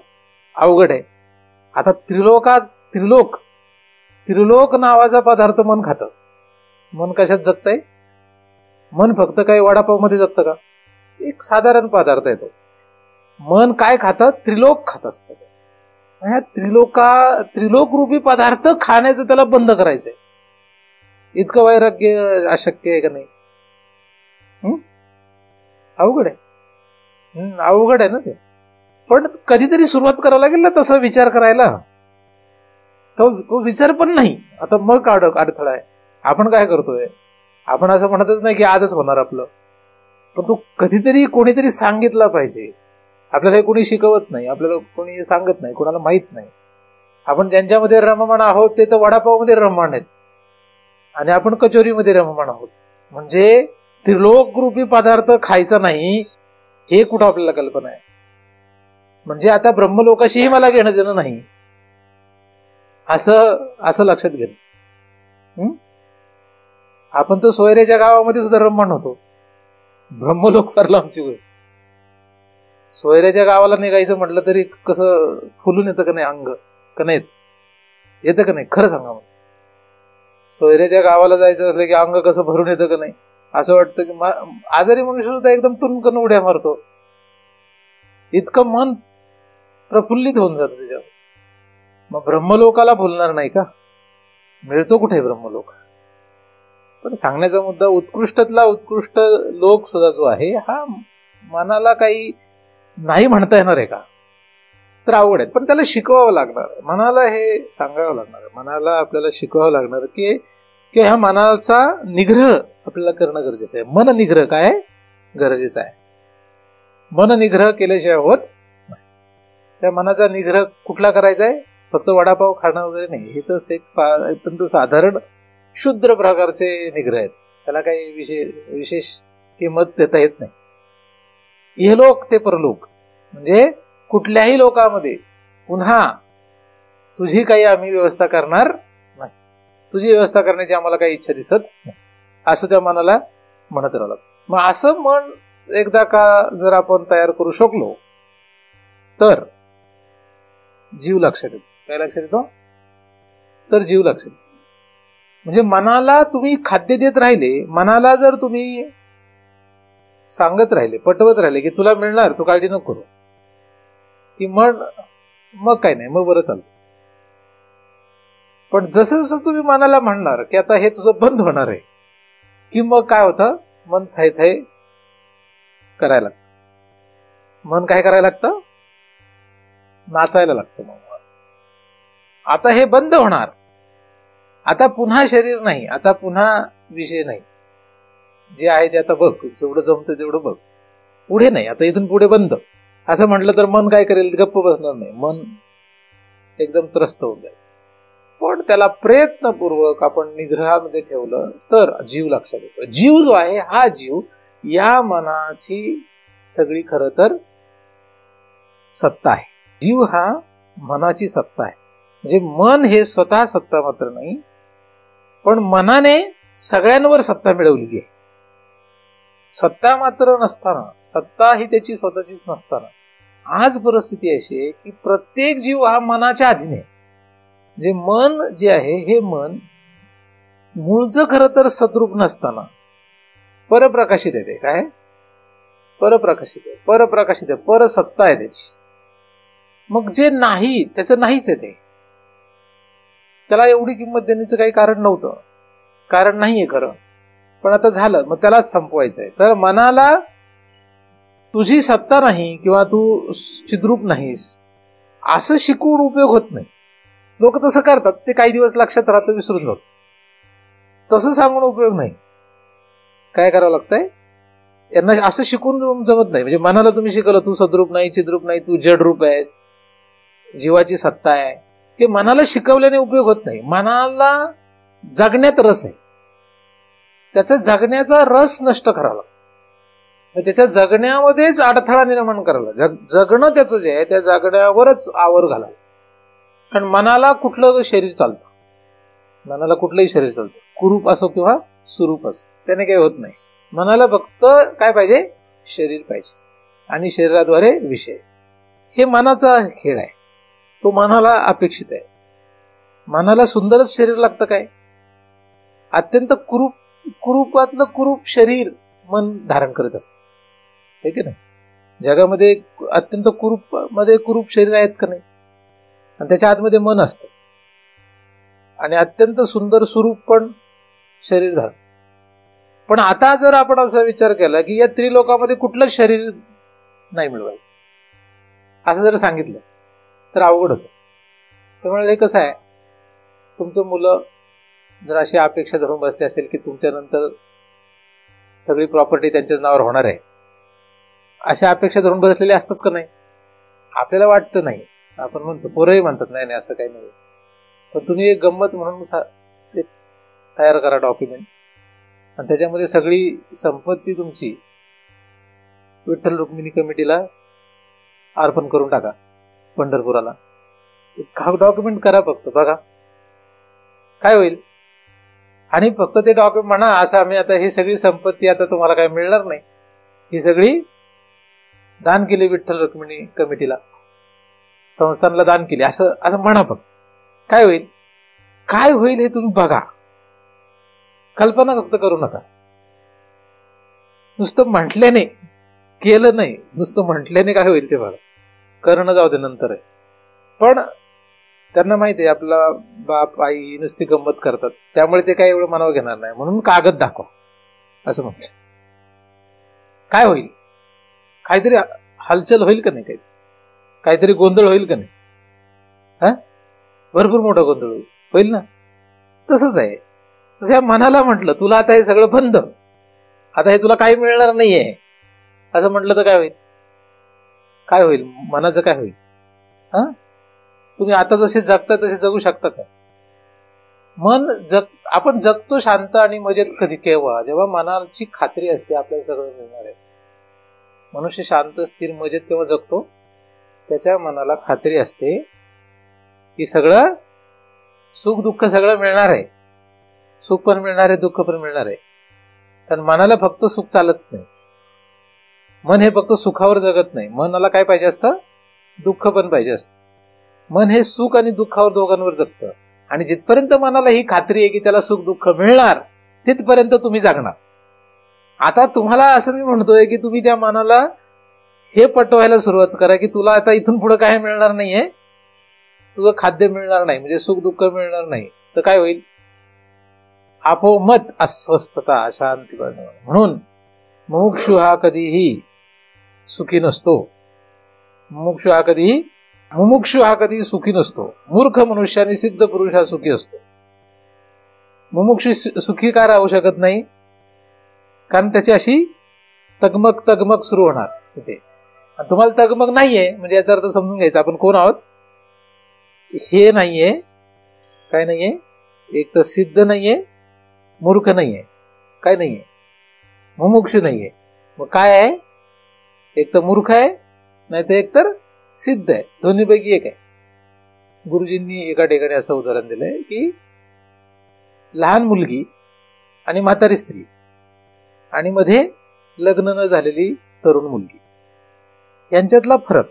अवघड आहे. आता त्रिलोक नावाचा पदार्थ मन खातं. मन कशात जगतंय? मन फक्त काही वडापाव मध्ये जगतं का? एक साधारण पदार्थ आहे तो. मन काय खातं? त्रिलोक खात असतं. ह्या त्रिलोक रूपी पदार्थ खाण्याचं त्याला बंद करायचंय. इतकं वैराग्य अशक्य आहे का नाही? अवघड आहे ना ते. पण कधीतरी सुरुवात करावं लागेल ना तसा विचार करायला. तो विचार पण नाही. आता मग अडथळा आहे. आपण काय करतोय? आपण असं म्हणतच नाही की आजच होणार आपलं, पण तो कधीतरी कोणीतरी सांगितलं पाहिजे. आपल्याला हे कोणी शिकवत नाही, आपल्याला कोणी सांगत नाही, कोणाला माहित नाही. आपण ज्यांच्यामध्ये रममाण आहोत ते तर वडापाव मध्ये रममाण आहेत आणि आपण कचोरीमध्ये रममाण आहोत. म्हणजे त्रिलोक रूपी पदार्थ खायचा नाही हे कुठं आपल्याला कल्पना आहे? म्हणजे आता ब्रह्मलोकाशीही मला घेणं देणं नाही असं लक्षात घेणं. आपण तर सोयऱ्याच्या गावामध्ये सुद्धा रममाण होतो. ब्रह्मलोक फार लांबची गोष्ट. सोयऱ्याच्या गावाला निघायचं म्हटलं तरी कसं फुलून येतं का नाही अंग? का नाही येतं का नाही? खरं सांगा. मग सोयऱ्याच्या गावाला जायचं असलं की अंग कसं भरून येतं का नाही? असं वाटतं की आजारी मनुष्य सुद्धा एकदम टुनकन उड्या मारतो. इतकं मन प्रफुल्लित होऊन जातं त्याच्यावर. मग ब्रह्मलोकाला भुलणार नाही का? मिळतो कुठे ब्रह्मलोक? पण सांगण्याचा मुद्दा, उत्कृष्टातला उत्कृष्ट लोक सुद्धा जो आहे हा मनाला काही नाही म्हणता येणार आहे का? तर अवघड आहे. पण त्याला शिकवावं लागणार. मनाला हे सांगावं लागणार. मनाला आपल्याला शिकवावं लागणार की ह्या मनाचा निग्रह आपल्याला करणं गरजेचं आहे. मन निग्रह काय गरजेचं आहे? मन निग्रह केल्याशिवाय होत नाही. त्या मनाचा निग्रह कुठला करायचा आहे? फक्त वडापाव खाणं वगैरे नाही. हे तर एक अत्यंत साधारण शुद्र प्रकारचे निग्रह आहेत. त्याला काही विशेष किंमत देता येत नाही. इहलोक ते परलोक म्हणजे कुठल्याही लोकामध्ये पुन्हा तुझी काही आम्ही व्यवस्था करणार नाही. तुझी व्यवस्था करण्याची आम्हाला काही इच्छा दिसत नाही असं त्या मनाला म्हणत राहिलं. मग असं मन एकदा का जर आपण तयार करू शकलो तर जीव लक्षात येतो. काय लक्षात येतो? तर जीव लक्षात येतो. म्हणजे मनाला तुम्ही खाद्य देत राहिले, मनाला जर तुम्ही सांगत राहिले, पटवत राहिले की तुला मिळणार, तू काळजी नको करू, की मग काय नाही, मग बरं चालतं. पण जसं जसं तुम्ही मनाला म्हणणार की आता हे तुझं बंद होणार आहे, की मग काय होतं? मन थाय करायला लागतं. मन काय करायला लागतं? नाचायला लागतं. मग आता हे बंद होणार, आता पुन्हा शरीर नाही, आता पुन्हा विषय नाही, जे आहे ते आता बघ, जेवढं जमतं तेवढं बघ, पुढे नाही, आता इथून पुढे बंद असं म्हटलं तर मन काय करेल? गप्प बसणार नाही. मन एकदम त्रस्त होऊन जाईल. पण त्याला प्रयत्नपूर्वक आपण निग्रहामध्ये ठेवलं तर जीव लक्षात येतो. जीव जो आहे हा जीव या मनाची सगळी खरं तर सत्ता आहे. जीव हा मनाची सत्ता आहे. म्हणजे मन हे स्वतः सत्ता मात्र नाही, पण मनाने सगळ्यांवर सत्ता मिळवलेली आहे. सत्ता मात्र नसताना, सत्ता ही त्याची स्वतःचीच नसताना आज परिस्थिती अशी आहे की प्रत्येक जीव हा मनाच्या अधीन आहे. म्हणजे मन जे आहे हे मन मूळचं खरं तर सद्रूप नसताना परप्रकाशित आहे. काय परप्रकाशित आहे? परप्रकाशित आहे, परसत्ता आहे त्याची. मग जे नाही त्याचं नाहीच आहे, ते त्याला एवढी किंमत देण्याचं काही कारण नव्हतं, कारण नाहीये खरं. पण आता झालं, मग त्यालाच संपवायचंय. तर मनाला तुझी सत्ता नाही किंवा तू चिद्रूप नाहीस असं शिकवून उपयोग होत नाही. लोक तसं करतात, ते काही दिवस लक्षात राहतं, विसरून जात. तसं सांगून उपयोग नाही. काय करावं लागतंय, यांना असं शिकून जमत नाही. म्हणजे मनाला तुम्ही शिकवलं तू सद्रूप नाही, चिद्रूप नाही, तू जडरूप आहेस, जीवाची सत्ता आहे, हे मनाला शिकवल्याने उपयोग होत नाही. मनाला जगण्यात रस आहे, त्याचा जगण्याचा रस नष्ट करावा लागतो. त्याच्या जगण्यामध्येच अडथळा निर्माण करायला, जगणं त्याचं जे आहे त्या जगण्यावरच आवर घालायला. कारण मनाला कुठलं शरीर चालतं, मनाला कुठलंही शरीर चालतं, कुरूप असो किंवा सुरूप असो, त्याने काही होत नाही. मनाला फक्त काय पाहिजे, शरीर पाहिजे, आणि शरीराद्वारे विषय. हे मनाचा खेळ आहे, तो मनाला अपेक्षित आहे. मनाला सुंदरच शरीर लागतं काय, अत्यंत कुरूपातलं कुरूप शरीर मन धारण करत असतं, हे की नाही. जगामध्ये अत्यंत कुरूप शरीर आहेत का नाही, आणि त्याच्या आतमध्ये मन असतं, आणि अत्यंत सुंदर स्वरूप पण शरीर धारण. पण आता जर आपण असा विचार केला की या त्रिलोकामध्ये कुठलं शरीर नाही मिळवायचं, असं जर सांगितलं तर अवघड होतं. त्यामुळे हे कसं आहे, तुमचं मुलं जर अशी अपेक्षा धरून बसली असेल की तुमच्यानंतर सगळी प्रॉपर्टी त्यांच्याच नावावर होणार आहे, अशा अपेक्षा धरून बसलेले असतात का नाही. आपल्याला वाटतं नाही, आपण म्हणतो, पोरंही म्हणतात नाही नाही असं काही नाही. पण तुम्ही एक गंमत म्हणून तयार करा डॉक्युमेंट, आणि त्याच्यामध्ये सगळी संपत्ती तुमची विठ्ठल रुक्मिणी कमिटीला अर्पण करून टाका, पंढरपुराला. डॉक्युमेंट करा, फक्त बघा काय होईल. आणि फक्त ते डॉक्युमेंट म्हणा असं, आम्ही आता ही सगळी संपत्ती आता तुम्हाला काय मिळणार नाही, ही सगळी दान केली विठ्ठल रुक्मिणी कमिटीला, संस्थानला दान केली, असं असं म्हणा फक्त. काय होईल, काय होईल हे तुम्ही बघा, कल्पना फक्त करू नका. नुसतं म्हटल्याने, केलं नाही, नुसतं म्हटल्याने काय होईल ते बघा. करणं जाऊ दे, नंतर आहे. पण त्यांना माहिती आहे आपला बाप आई नुसती गंमत करतात, त्यामुळे ते काय एवढं मनावर घेणार नाही, म्हणून कागद दाखवा असं म्हणतात. काय होईल, काहीतरी हालचाल होईल का नाही, काहीतरी गोंधळ होईल का नाही, हा भरपूर मोठा गोंधळ होईल ना. तसंच आहे. तसं या मनाला म्हटलं तुला आता हे सगळं बंद, आता हे तुला काही मिळणार नाहीये असं म्हटलं तर काय होईल, काय होईल मनाचं, काय होईल. हा तुम्ही आता जसे जगता तसे जगू शकता का. मन आपण जगतो शांत आणि मजेत कधी, केव्हा, जेव्हा मनाची खात्री असते आपल्याला सगळं मिळणार आहे. मनुष्य शांत स्थिर मजेत केव्हा जगतो, त्याच्या मनाला खात्री असते की सगळं सुख दुःख सगळं मिळणार आहे, सुख पण मिळणार आहे, दुःख पण मिळणार आहे. कारण मनाला फक्त सुख चालत नाही, मन हे फक्त सुखावर जगत नाही, मनाला काय पाहिजे असतं, दुःख पण पाहिजे असतं. मन हे सुख आणि दुःखावर दोघांवर जगतं, आणि जिथपर्यंत मनाला ही खात्री आहे की त्याला सुख दुःख मिळणार, तिथपर्यंत तुम्ही जगणार. आता तुम्हाला असं मी म्हणतोय की तुम्ही त्या मनाला हे पटवायला सुरुवात करा की तुला आता इथून पुढे काय मिळणार नाहीये, तुझं खाद्य मिळणार नाही, म्हणजे सुख दुःख मिळणार नाही, तर काय होईल, आपोमत अस्वस्थता, अशांती. म्हणून मुमुक्षु हा कधीही सुखी नसतो, मुमुक्षु हा कधीही सुखी नसतो. मूर्ख मनुष्य आणि सिद्ध पुरुष हा सुखी असतो. मुमुक्षु सुखी का राहू शकत नाही, कारण त्याची अशी तगमग सुरू होणार तिथे. आणि तुम्हाला तगमग नाहीये म्हणजे याचा अर्थ समजून घ्यायचा आपण कोण आहोत. हे नाहीये, काय नाहीये, एक तर सिद्ध नाहीये, मूर्ख नाहीये, काय नाहीये, मुमुक्षु नाहीये. मग काय आहे, एक तर मूर्ख आहे, नाही तर एक तर सिद्ध आहे, दोन्हीपैकी एक आहे. गुरुजींनी एका ठिकाणी असं उदाहरण दिलंय की लहान मुलगी आणि म्हातारी स्त्री आणि मध्ये लग्न न झालेली तरुण मुलगी यांच्यातला फरक.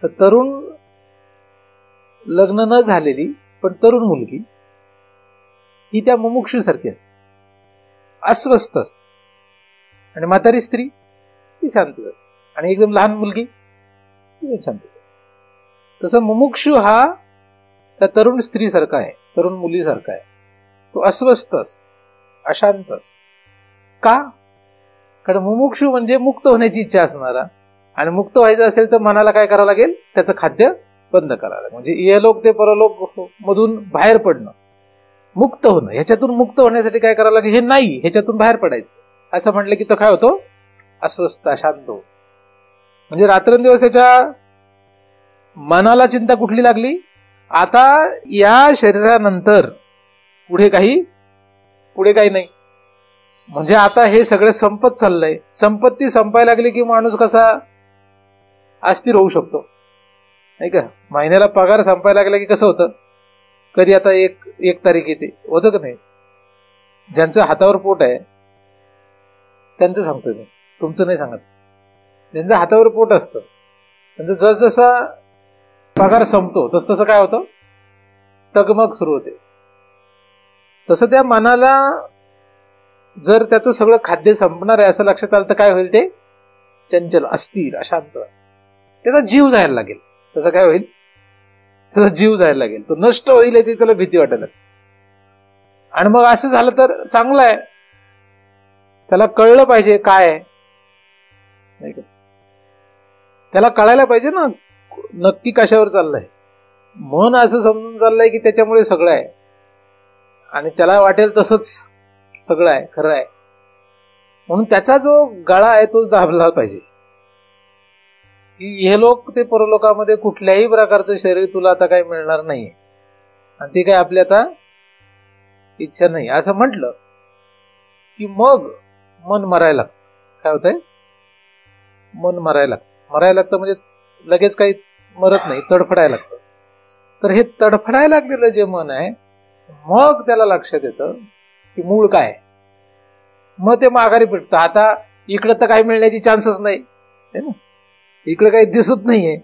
तर तरुण लग्न न झालेली पण तरुण मुलगी ही त्या मुमुक्षू सारखी असते, अस्वस्थ असते, आणि म्हातारी स्त्री ती शांत असते, आणि एकदम लहान मुलगी ती शांत असते. तसं मुमुक्षू हा त्या तरुण स्त्री सारखा आहे, तरुण मुलीसारखा आहे. तो अस्वस्थ असतो, अशांत असतो. का? कारण मुमुक्षू म्हणजे मुक्त होण्याची इच्छा असणारा, आणि मुक्त व्हायचं असेल तर मनाला काय करावं लागेल? त्याचं खाद्य बंद करावं लागेल. म्हणजे इहलोक ते परलोक मधून बाहेर पडणं, मुक्त होणं. ह्याच्यातून मुक्त होण्यासाठी काय करावं लागेल? हे नाही, ह्याच्यातून बाहेर पडायचं असं म्हटलं की तो काय होतो? अस्वस्थ, अशांत होतो. म्हणजे रात्रंदिवस त्याच्या मनाला चिंता कुठली लागली? आता या शरीरानंतर पुढे काही नाही. म्हणजे आता हे सगळं संपत चाललंय. संपत्ती संपायला लागली की माणूस कसा अस्थिर होऊ शकतो, नाही का? महिन्याला पगार संपायला लागला की कसं होतं? कधी आता एक तारीख येते, होतं का नाही? ज्यांचं हातावर पोट आहे त्यांचं सांगतोय मी, तुमचं नाही सांगत. ज्यांचं हातावर पोट असतं त्यांचं जसजसा पगार संपतो तसं काय होतं? तगमग सुरू होते. तसं त्या मनाला जर त्याचं सगळं खाद्य संपणार आहे असं लक्षात आलं तर काय होईल? ते चंचल, अस्थिर, अशांत, त्याचा जीव जायला लागेल. त्याचा काय होईल? त्याचा जीव जायला लागेल, तो नष्ट होईल याची त्याला भीती वाटायला. आणि मग असं झालं तर चांगलं आहे, त्याला कळलं पाहिजे काय आहे, नाही का? त्याला कळायला पाहिजे ना नक्की कशावर चाललंय. मन असं समजून चाललंय की त्याच्यामुळे सगळं आहे, आणि त्याला वाटेल तसंच सगळं आहे, खरं आहे. म्हणून त्याचा जो गळा आहे तो दाबला पाहिजे. हे लोक ते परलोकामध्ये कुठल्याही प्रकारचं शरीर तुला आता काही मिळणार नाहीये, आणि ती काय आपली आता इच्छा नाही असं म्हटलं की मग मन मरायला लागतं. काय होतंय? मन मरायला लागतं म्हणजे लगेच काही मरत नाही, तडफडायला लागतं. तर हे तडफडायला लागलेलं जे मन आहे, मग त्याला लक्षात येतं की मूळ काय. मग ते माघारी फिरतं. आता इकडं तर काही मिळण्याची चान्सच नाही ना, इकडे काही दिसत नाहीये.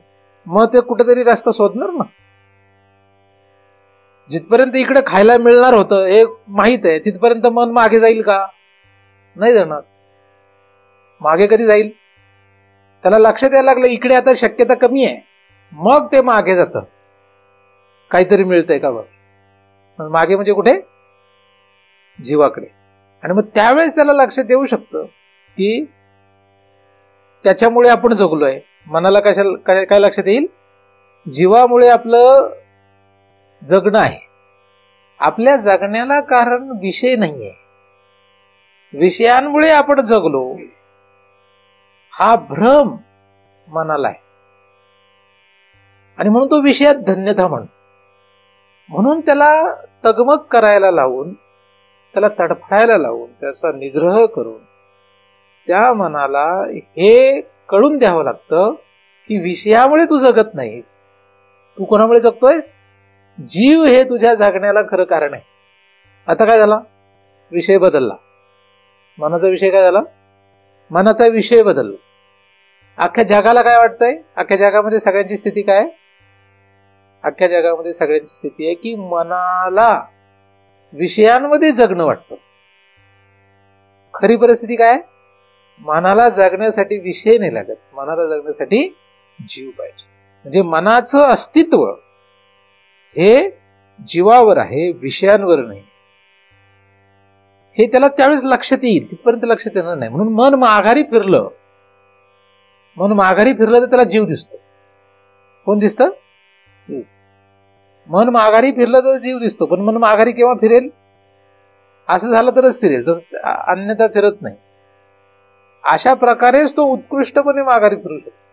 मग ते कुठेतरी रस्ता शोधणार ना. जिथपर्यंत इकडे खायला मिळणार होतं हे माहित आहे, तिथपर्यंत मन मागे जाईल का? नाही जाणार. मागे कधी जाईल? त्याला लक्षात यायला लागलं इकडे आता शक्यता कमी आहे, मग ते मागे जातं. काहीतरी मिळतंय का बघ. मागे म्हणजे कुठे? जीवाकडे. आणि मग त्यावेळेस त्याला लक्षात येऊ शकतं की त्याच्यामुळे आपण जगलोय. मनाला काय लक्षात येईल? जीवामुळे आपलं जगणं आहे. आपल्या जगण्याला कारण विषय नाहीये, विषयांमुळे आपण जगलो हा भ्रम मनाला आहे. आणि म्हणून तो विषयात धन्यता म्हणतो. म्हणून त्याला तगमग करायला लावून, त्याला तडफडायला लावून, त्याचा निग्रह करून त्या मनाला हे कळून द्यावं लागतं की विषयामुळे तू जगत नाहीस, तू कोणामुळे जगतोयस? जीव हे तुझ्या जगण्याला खरं कारण आहे. आता काय झाला? विषय बदलला. मनाचा विषय काय झाला? मनाचा विषय बदलला. अख्ख्या जगाला काय वाटतंय? अख्ख्या जगामध्ये सगळ्यांची स्थिती काय? अख्ख्या जगामध्ये सगळ्यांची स्थिती आहे की मनाला विषयांमध्ये जगणं वाटतं. खरी परिस्थिती काय? मनाला जगण्यासाठी विषय नाही लागत, मनाला जगण्यासाठी जीव पाहिजे. म्हणजे मनाचं अस्तित्व हे जीवावर आहे, विषयांवर नाही. हे त्याला त्यावेळेस लक्षात येईल, तिथपर्यंत लक्षात येणार नाही. म्हणून मन माघारी फिरलं तर त्याला जीव दिसतो. कोण दिसतं? मन माघारी फिरलं तर जीव दिसतो. पण मन माघारी केव्हा फिरेल? असं झालं तरच फिरेल, तसं अन्यथा फिरत नाही. अशा प्रकारेच तो उत्कृष्टपणे माघारी फिरू शकतो.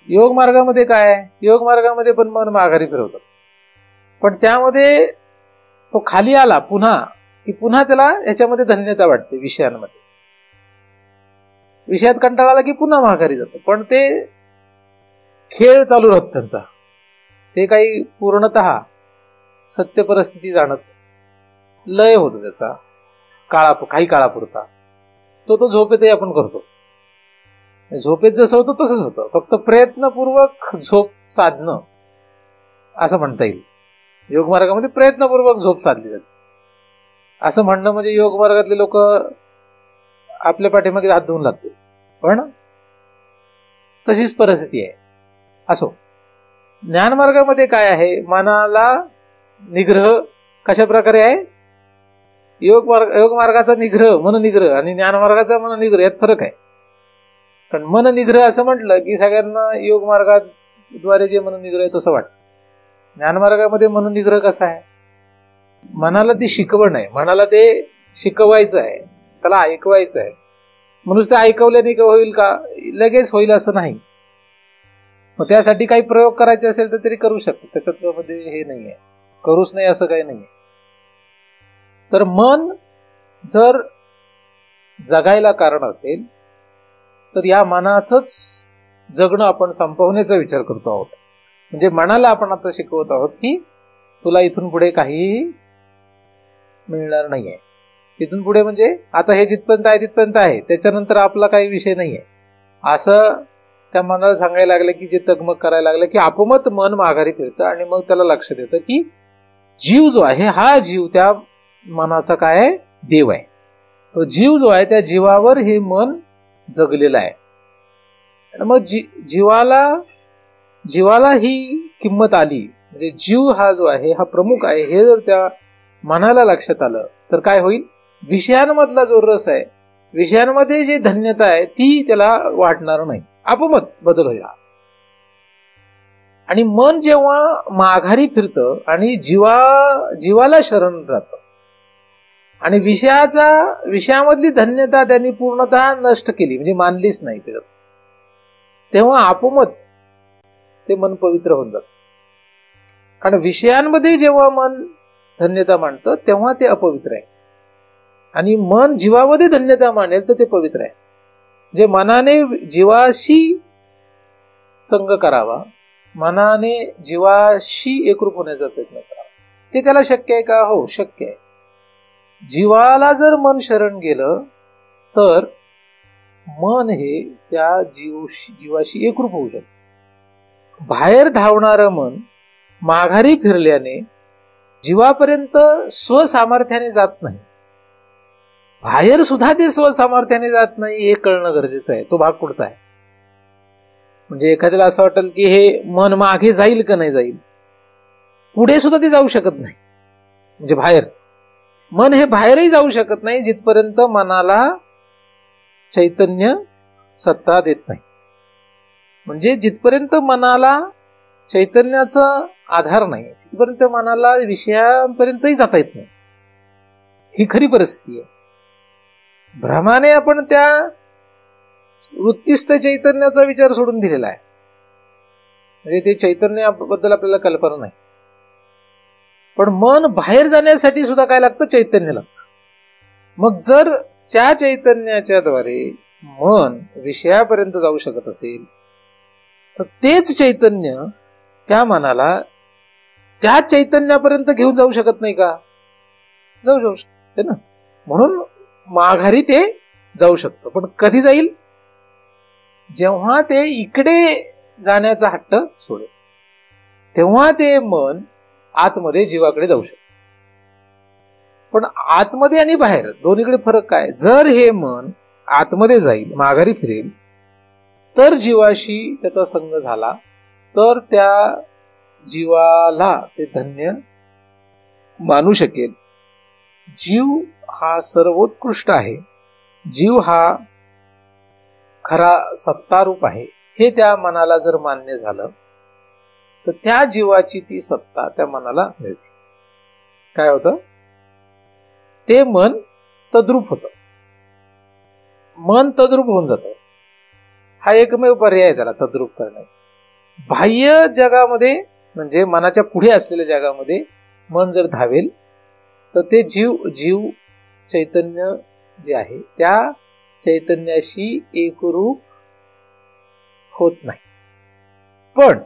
योग मार्गामध्ये काय आहे? योग मार्गामध्ये पण मन माघारी फिरवतात, पण त्यामध्ये तो खाली आला पुन्हा की पुन्हा त्याला याच्यामध्ये धन्यता वाटते. विषयांमध्ये, विषयात कंटाळा आला की पुन्हा माघारी जातो. पण ते खेळ चालू राहतो त्यांचा. ते काही पूर्णतः सत्य परिस्थिती जाणत लय होतो त्याचा काही काळापुरता. तो झोपेतही आपण करतो. झोपेत जसं होतं तसंच होतं, फक्त प्रयत्नपूर्वक झोप साधणं असं म्हणता येईल. योग मार्गामध्ये प्रयत्नपूर्वक झोप साधली जाते असं म्हणणं म्हणजे योग मार्गातले लोक आपल्या पाठीमागे हात धुवून लागते. पण तशीच परिस्थिती आहे. असो, ज्ञान मार्गामध्ये काय आहे? मनाला निग्रह कशा प्रकारे आहे? योग मार्गाचा निग्रह मननिग्रह आणि ज्ञानमार्गाचा मननिग्रह यात फरक आहे. कारण मननिग्रह असं म्हटलं की सगळ्यांना योग मार्गाद्वारे जे मननिग्रह आहे तसं वाटतं. ज्ञानमार्गामध्ये मननिग्रह कसा आहे? मनाला ती शिकवण आहे, मनाला ते शिकवायचं आहे, त्याला ऐकवायचं आहे. म्हणून ते ऐकवल्याने का होईल का? लगेच होईल असं नाही. मग त्यासाठी काही प्रयोग करायचे असेल तर तरी करू शकतो, त्याच्यात हे नाहीये, करूच नाही असं काही नाहीये. तर मन जर जगायला कारण असेल तर या मनाचंच जगणं आपण संपवण्याचा विचार करतो आहोत. म्हणजे मनाला आपण आता शिकवत आहोत की तुला इथून पुढे काहीही मिळणार नाहीये. इथून पुढे म्हणजे आता हे जिथपर्यंत आहे तिथपर्यंत आहे, त्याच्यानंतर आपला काही विषय नाहीये असं त्या मनाला सांगायला लागलं की जे तगमग करायला लागलं की आपोआप मन माघारी फिरतं आणि मग त्याला लक्ष देतं की जीव जो आहे हा जीव त्या मनाचा काय आहे? देव आहे. तो जीव जो आहे त्या जीवावर हे मन जगलेलं आहे. मग जीवाला ही किंमत आली, म्हणजे जीव हा जो आहे हा प्रमुख आहे हे जर त्या मनाला लक्षात आलं तर काय होईल? विषयांमधला जो रस आहे, विषयांमध्ये जी धन्यता आहे ती त्याला वाटणार नाही, आपोआप बदल होईल. आणि मन जेव्हा माघारी फिरतं आणि जीवाला शरण राहतं आणि विषयामधली धन्यता त्यांनी पूर्णतः नष्ट केली, म्हणजे मानलीच नाही त्याच्यात, तेव्हा आपोआप ते मन पवित्र होऊन जातं. कारण विषयांमध्ये जेव्हा मन धन्यता मानतं तेव्हा ते अपवित्र आहे आणि मन जीवामध्ये धन्यता मानेल तर ते पवित्र आहे. जे मनाने जीवाशी संग करावा, मनाने जीवाशी एकरूप होण्याचा प्रयत्न करावा, ते त्याला शक्य आहे का? हो, शक्य आहे. जीवाला जर मन शरण गेलं तर मन हे त्या जीवाशी एकरूप होऊ शकतं. बाहेर धावणारं मन माघारी फिरल्याने जीवापर्यंत स्वसामर्थ्याने जात नाही. बाहेर सुद्धा ते स्वसामर्थ्याने जात नाही हे कळणं गरजेचं आहे. तो भाग पुढचा आहे. म्हणजे एखाद्याला असं वाटेल की हे मन मागे जाईल का नाही जाईल, पुढे सुद्धा ते जाऊ शकत नाही. म्हणजे बाहेर मन हे बाहेरही जाऊ शकत नाही जिथपर्यंत मनाला चैतन्य सत्ता देत नाही. म्हणजे जिथपर्यंत मनाला चैतन्याचा आधार नाही तिथपर्यंत मनाला विषयांपर्यंतही जाता येत नाही. ही खरी परिस्थिती आहे. भ्रमाने आपण त्या वृत्तिस्थ चैतन्याचा विचार सोडून दिलेला आहे. म्हणजे ते चैतन्याबद्दल आपल्याला कल्पना नाही. पण मन बाहेर जाण्यासाठी सुद्धा काय लागतं? चैतन्य लागतं. मग जर त्या चैतन्याच्या द्वारे मन विषयापर्यंत जाऊ शकत असेल तर तेच चैतन्य त्या मनाला त्या चैतन्यापर्यंत घेऊन जाऊ शकत नाही का? जाऊ शकते ना. म्हणून माघारी ते जाऊ शकतं. पण कधी जाईल? जेव्हा ते इकडे जाण्याचा हट्ट सोडेल तेव्हा ते मन आतमध्ये जीवाकडे जाऊ शकतं. पण आतमध्ये आणि बाहेर दोन्हीकडे फरक काय? जर हे मन आतमध्ये जाईल, माघारी फिरेल, तर जीवाशी त्याचा संग झाला तर त्या जीवाला ते धन्य मानू शकेल. जीव हा सर्वोत्कृष्ट आहे, जीव हा खरा सत्तारूप आहे हे त्या मनाला जर मान्य झालं तर त्या जीवाची ती सत्ता त्या मनाला मिळते. काय होतं? ते मन तद्रूप होतं. मन तद्रूप होऊन जातं. हा एकमेव पर्याय आहे त्याला तद्रूप करण्याचा. बाह्य जगामध्ये म्हणजे मनाच्या पुढे असलेल्या जगामध्ये मन जर धावेल तर ते जीव चैतन्य जे आहे त्या चैतन्याशी एकरूप होत नाही. पण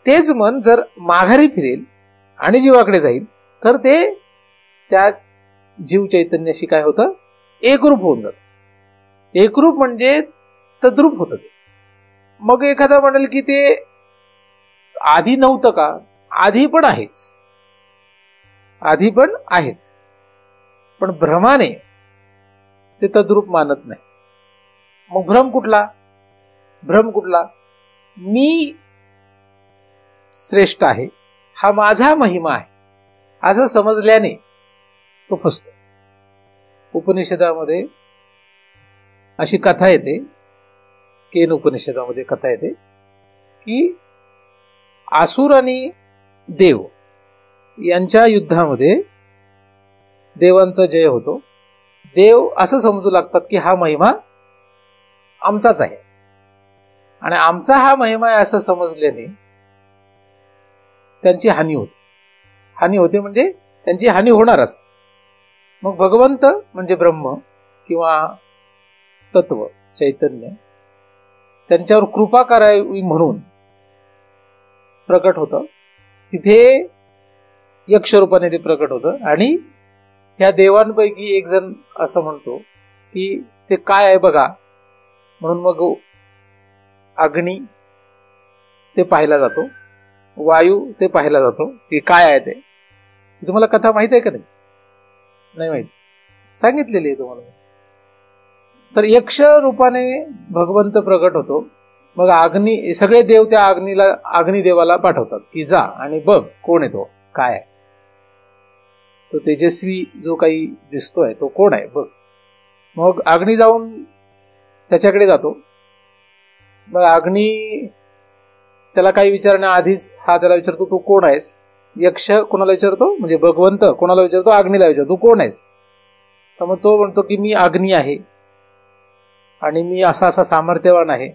तेच मन जर माघारी फिरेल आणि जीवाकडे जाईल तर ते त्या जीव चैतन्याशी काय होतं? एकरूप होऊन जातं. एकरूप म्हणजे तद्रूप होतं ते. मग एखादा म्हणेल की ते आधी नव्हतं का? आधी पण आहेच, आधी पण आहेच, पण भ्रमाने ते तद्रूप मानत नाही. मग भ्रम कुठला? मी श्रेष्ठ आहे, हा माझा महिमा आहे असं समजल्याने तो फसतो. उपनिषदामध्ये अशी कथा येते, केन उपनिषदामध्ये कथा येते की आसुर आणि देव यांच्या युद्धामध्ये देवांचा जय होतो. देव असं समजू लागतात की हा महिमा आमचाच आहे, आणि आमचा हा महिमा आहे असं समजल्याने त्यांची हानी होते. हानी होते म्हणजे त्यांची हानी होणार असते. मग भगवंत म्हणजे ब्रह्म किंवा तत्व चैतन्य त्यांच्यावर कृपा करावी म्हणून प्रकट होतं. तिथे यक्ष रूपाने ते प्रकट होतं, आणि ह्या देवांपैकी एक जण असं म्हणतो की ते काय आहे बघा, म्हणून मग अग्नी ते पाहायला जातो, वायू ते पाहायला जातो की काय आहे ते. तुम्हाला कथा माहित आहे का? नाही माहित, सांगितलेली आहे तुम्हाला. तर यक्ष रूपाने भगवंत प्रकट होतो. मग अग्नी, सगळे देव त्या अग्निदेवाला पाठवतात की जा आणि बघ कोण आहे तो, काय आहे तो तेजस्वी जो काही दिसतोय तो कोण आहे बघ. मग अग्नी जाऊन त्याच्याकडे जातो. मग अग्नी त्याला काही विचारण्याआधीच हा त्याला विचारतो तू कोण आहेस. यक्ष कोणाला विचारतो, म्हणजे भगवंत कोणाला विचारतो, अग्नीला विचारतो तू कोण आहेस. तर मग तो म्हणतो की मी अग्नी आहे आणि मी असा सामर्थ्यवान आहे,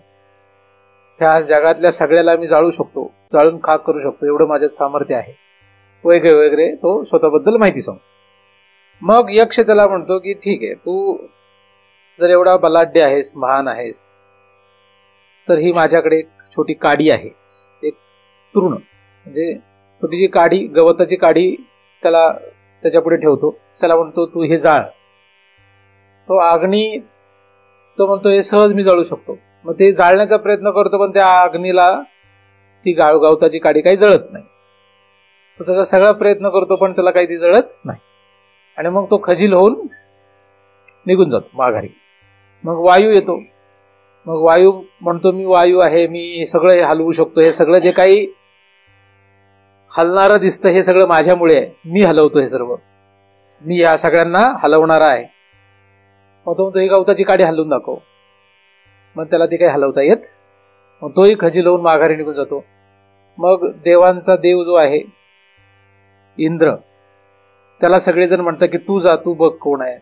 ह्या जगातल्या सगळ्याला मी जाळू शकतो, जाळून खाक करू शकतो, एवढं माझ्यात सामर्थ्य आहे वगैरे वगैरे तो स्वतःबद्दल माहिती सांगतो. मग यक्ष त्याला म्हणतो की ठीक आहे, तू जर एवढा बलाढ्य आहेस, महान आहेस, तर ही माझ्याकडे एक छोटी काडी आहे, एक तृण म्हणजे छोटीशी काडी, गवताची काडी त्याला त्याच्यापुढे ठेवतो. त्याला म्हणतो तू हे जाळ. तो अग्नी तो म्हणतो हे सहज मी जाळू शकतो. मग ते जाळण्याचा प्रयत्न करतो, पण त्या अग्नीला ती गवताची काडी काही जळत नाही. तो त्याचा सगळा प्रयत्न करतो पण त्याला काही ती जळत नाही, आणि मग तो खजील होऊन निघून जातो माघारी. मग वायू येतो. मग वायू म्हणतो मी वायू आहे, मी सगळं हलवू शकतो, हे सगळं जे काही हलणारं दिसतं हे सगळं माझ्यामुळे आहे, मी हलवतो हे सर्व, मी या सगळ्यांना हलवणारा आहे. मग तो म्हणतो ही गवताची काडी हलवून दाखव. मग त्याला ती काही हलवता येत. मग तोही खजील होऊन माघारी निघून जातो. मग देवांचा देव जो आहे इंद्र, त्याला सगळेजण म्हणतात की तू जा, तू बघ कोण आहे.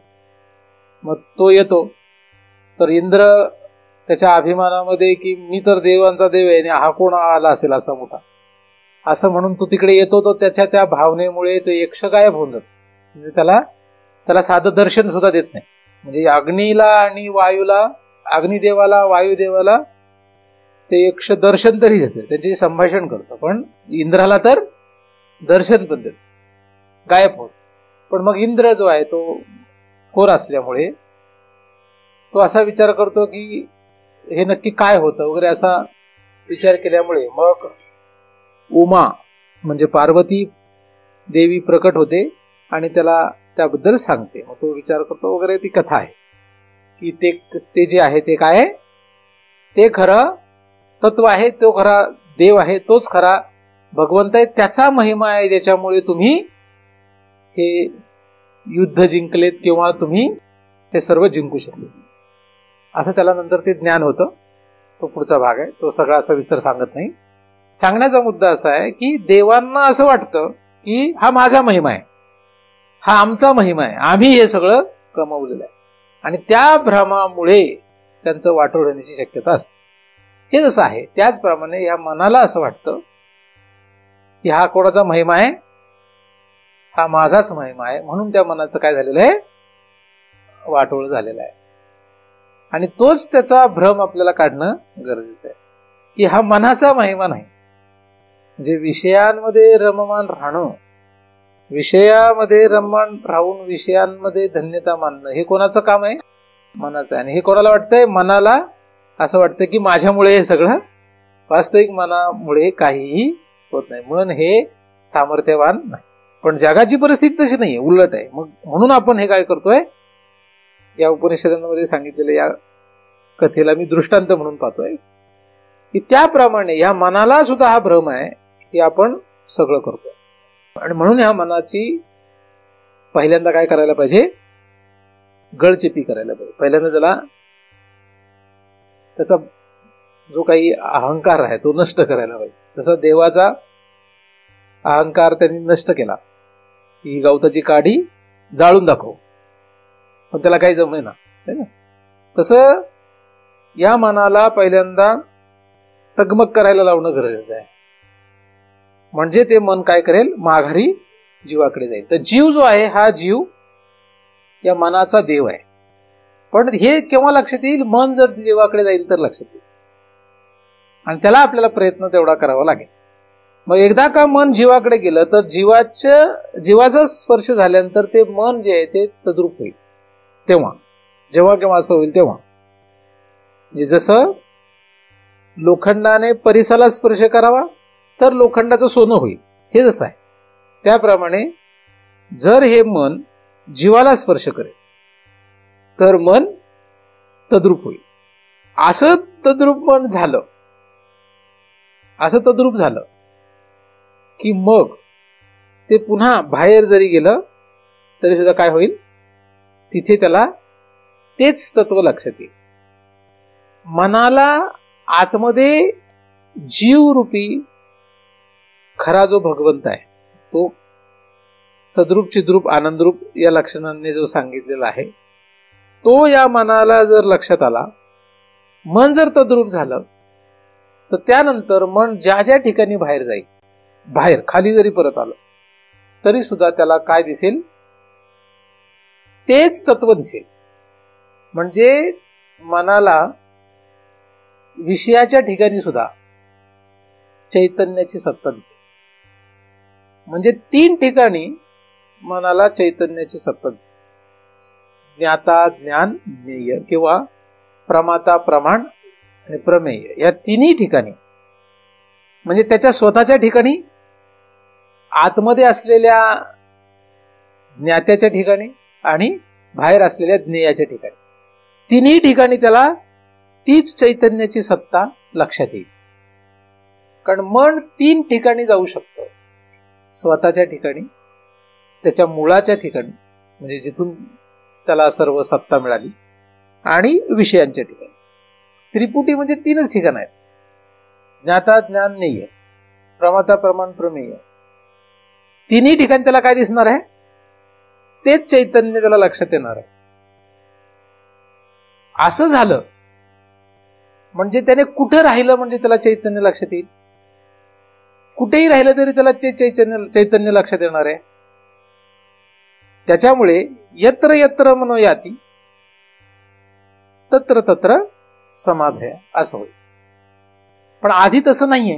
मग तो येतो. तर इंद्र त्याच्या अभिमानामध्ये की मी तर देवांचा देव आहे आणि हा कोण आला असेल असा मोठा, असं म्हणून तो तिकडे येतो. तो त्याच्या त्या भावनेमुळे तो यक्ष गायब होऊन जातो. म्हणजे त्याला साधं दर्शन सुद्धा देत नाही. म्हणजे अग्नीला आणि वायूला, अग्निदेवाला वायुदेवाला ते यक्ष दर्शन तरी देते, त्याचे संभाषण करतं, पण इंद्राला तर दर्शन पण देत, गायब होत. पण मग इंद्र जो आहे तो थोर असल्यामुळे तो असा विचार करतो की हे नक्की काय होतं वगैरे, असा विचार केल्यामुळे मग उमा म्हणजे पार्वती देवी प्रकट होते आणि त्याला त्याबद्दल सांगते. मग तो विचार करतो वगैरे. ती कथा आहे की ते जे आहे ते काय आहे, ते खरं तत्व आहे, तो खरा देव आहे, तोच खरा भगवंत आहे, त्याचा महिमा आहे ज्याच्यामुळे तुम्ही हे युद्ध जिंकलेत किंवा तुम्ही हे सर्व जिंकू शकले. असं त्याला नंतर ते ज्ञान होतं. तो पुढचा भाग आहे, तो सगळा सविस्तर सांगत नाही. सांगण्याचा मुद्दा असा आहे की देवांना असं वाटतं की हा माझा महिमा आहे, हा आमचा महिमा आहे, आम्ही हे सगळं कमवलेलं आहे, आणि त्या भ्रमामुळे त्यांचं वाटोळ होण्याची शक्यता असते. हे जसं आहे त्याचप्रमाणे या मनाला असं वाटतं की हा कोणाचा महिमा आहे, हा माझाच महिमा आहे, म्हणून त्या मनाचं काय झालेलं आहे, वाटोळ झालेलं आहे. आणि तोच त्याचा भ्रम आपल्याला काढणं गरजेचं आहे की हा मनाचा महिमा नाही. म्हणजे विषयांमध्ये रममान राहणं, विषयामध्ये रममान राहून विषयांमध्ये धन्यता मानणं, हे कोणाचं काम आहे, मनाचं आहे. आणि हे कोणाला वाटतंय, मनाला असं वाटतं की माझ्यामुळे हे सगळं, वास्तविक मनामुळे काहीही होत नाही. मन हे सामर्थ्यवान नाही. पण जगाची परिस्थिती तशी नाहीये, उलट आहे. मग म्हणून आपण हे काय करतोय, या उपनिषदांमध्ये सांगितलेल्या या कथेला मी दृष्टांत म्हणून पाहतोय की त्याप्रमाणे या मनाला सुद्धा हा भ्रम आहे की आपण सगळं करतोय. आणि म्हणून ह्या मनाची पहिल्यांदा काय करायला पाहिजे, गळचेपी करायला पाहिजे. पहिल्यांदा त्याला त्याचा जो काही अहंकार आहे तो नष्ट करायला पाहिजे. तसा देवाचा अहंकार त्यांनी नष्ट केला. ही गवताची काडी जाळून दाखव, पण त्याला काही जमेना. तसं या मनाला पहिल्यांदा तगमग करायला लावणं गरजेचं आहे. म्हणजे ते मन काय करेल, माघारी जीवाकडे जाईल. तर जीव जो आहे हा जीव या मनाचा देव आहे. पण हे केव्हा लक्षात येईल, मन जर जीवाकडे जाईल तर लक्षात येईल. आणि त्याला आपल्याला प्रयत्न तेवढा करावा लागेल. मग एकदा का मन जीवाकडे गेलं तर जीवाचा स्पर्श झाल्यानंतर ते मन जे आहे ते तद्रूप होईल. तेव्हा जेव्हा केव्हा असं होईल तेव्हा, जसं लोखंडाने परिसाला स्पर्श करावा तर लोखंडाचं सोनं होईल, हे जसं आहे त्याप्रमाणे जर हे मन जीवाला स्पर्श करेल तर मन तद्रूप होईल. असं तद्रूप मन झालं, असं तद्रूप झालं की मग ते पुन्हा बाहेर जरी गेलं तरी सुद्धा काय होईल, तिथे त्याला तेच तत्व लक्षात येईल. मनाला आतमध्ये जीवरूपी खरा जो भगवंत आहे तो सद्रूप चिद्रूप आनंदरूप या लक्षणांनी जो सांगितलेला आहे तो या मनाला जर लक्षात आला, मन जर तद्रूप झालं तर त्यानंतर मन ज्या ज्या ठिकाणी बाहेर जाईल, बाहेर खाली जरी परत आलं तरी सुद्धा त्याला काय दिसेल, तेच तत्व दिसेल. म्हणजे मनाला विषयाच्या ठिकाणी सुद्धा चैतन्याची सत्ता दिसेल. म्हणजे 3 ठिकाणी मनाला चैतन्याची सत्ता दिसेल. ज्ञाता ज्ञान ज्ञेय किंवा प्रमाता प्रमाण आणि प्रमेय या 3ही ठिकाणी, म्हणजे त्याच्या स्वतःच्या ठिकाणी, आतमध्ये असलेल्या ज्ञात्याच्या ठिकाणी आणि बाहेर असलेल्या ज्ञेयाच्या ठिकाणी, 3ही ठिकाणी त्याला तीच चैतन्याची सत्ता लक्षात येईल. कारण मन 3 ठिकाणी जाऊ शकतं. स्वतःच्या ठिकाणी, त्याच्या मुळाच्या ठिकाणी म्हणजे जिथून त्याला सर्व सत्ता मिळाली, आणि विषयांच्या ठिकाणी. त्रिपुटी म्हणजे 3च ठिकाण आहेत, ज्ञाता ज्ञान ज्ञेय प्रमाता प्रमाण प्रमेय. 3ही ठिकाणी त्याला काय दिसणार आहे, तेच चैतन्य त्याला लक्षात येणार आहे. असं झालं म्हणजे त्याने कुठं राहिलं म्हणजे त्याला चैतन्य लक्षात येईल. कुठेही राहिलं तरी त्याला चैतन्य लक्षात येणार आहे. त्याच्यामुळे यत्र यत्र मनो याती तत्र तत्र समाधया असं होईल. पण आधी तसं नाहीये.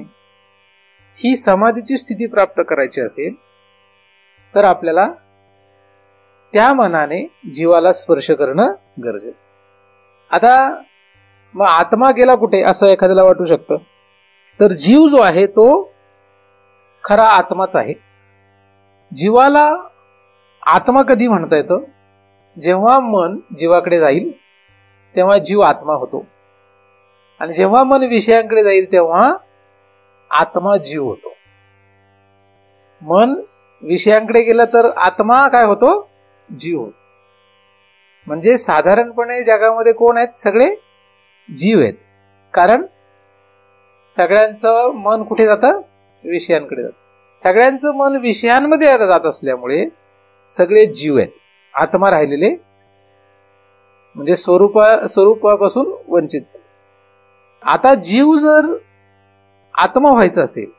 ही समाधीची स्थिती प्राप्त करायची असेल तर आपल्याला त्या मनाने जीवाला स्पर्श करणं गरजेचं. आता मग आत्मा गेला कुठे असं एखाद्याला वाटू शकतं. तर जीव जो आहे तो खरा आत्माच आहे. जीवाला आत्मा कधी म्हणता येतं, जेव्हा मन जीवाकडे जाईल तेव्हा जीव आत्मा होतो, आणि जेव्हा मन विषयांकडे जाईल तेव्हा आत्मा जीव होतो. मन विषयांकडे गेलं तर आत्मा काय होतो, जीव होतो. म्हणजे साधारणपणे जगामध्ये कोण आहेत, सगळे जीव आहेत. कारण सगळ्यांचं मन कुठे जातं, विषयांकडे जातं. सगळ्यांचं मन विषयांमध्ये जात असल्यामुळे सगळे जीव आहेत. आत्मा राहिलेले म्हणजे स्वरूपापासून वंचित झाले. आता जीव जर आत्मा व्हायचा असेल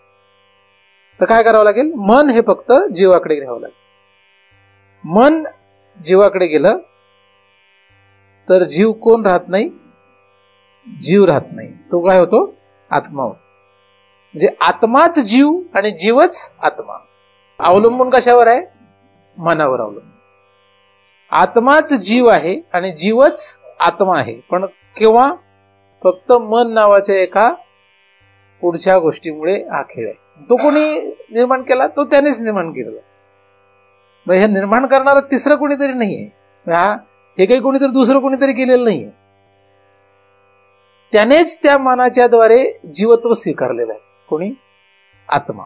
तर काय करावं लागेल, मन हे फक्त जीवाकडे घ्यावं लागेल. मन जीवाकडे गेलं तर जीव कोण राहत नाही, जीव राहत नाही. तो काय होतो, आत्मा होतो. म्हणजे आत्माच जीव आणि जीवच आत्मा. अवलंबून कशावर आहे, मनावर अवलंबून. आत्माच जीव आहे आणि जीवच आत्मा आहे. पण केव्हा, फक्त मन नावाच्या एका पुढच्या गोष्टीमुळे हा खेळ आहे. तो कोणी निर्माण केला, तो त्यानेच निर्माण केलेला. मग हे निर्माण करणारा तिसरं कोणीतरी नाहीये. हे काही कोणीतरी दुसरं कोणीतरी केलेलं नाहीये. त्यानेच त्या मनाच्या द्वारे जीवत्व स्वीकारलेलं आहे. कोणी, आत्मा.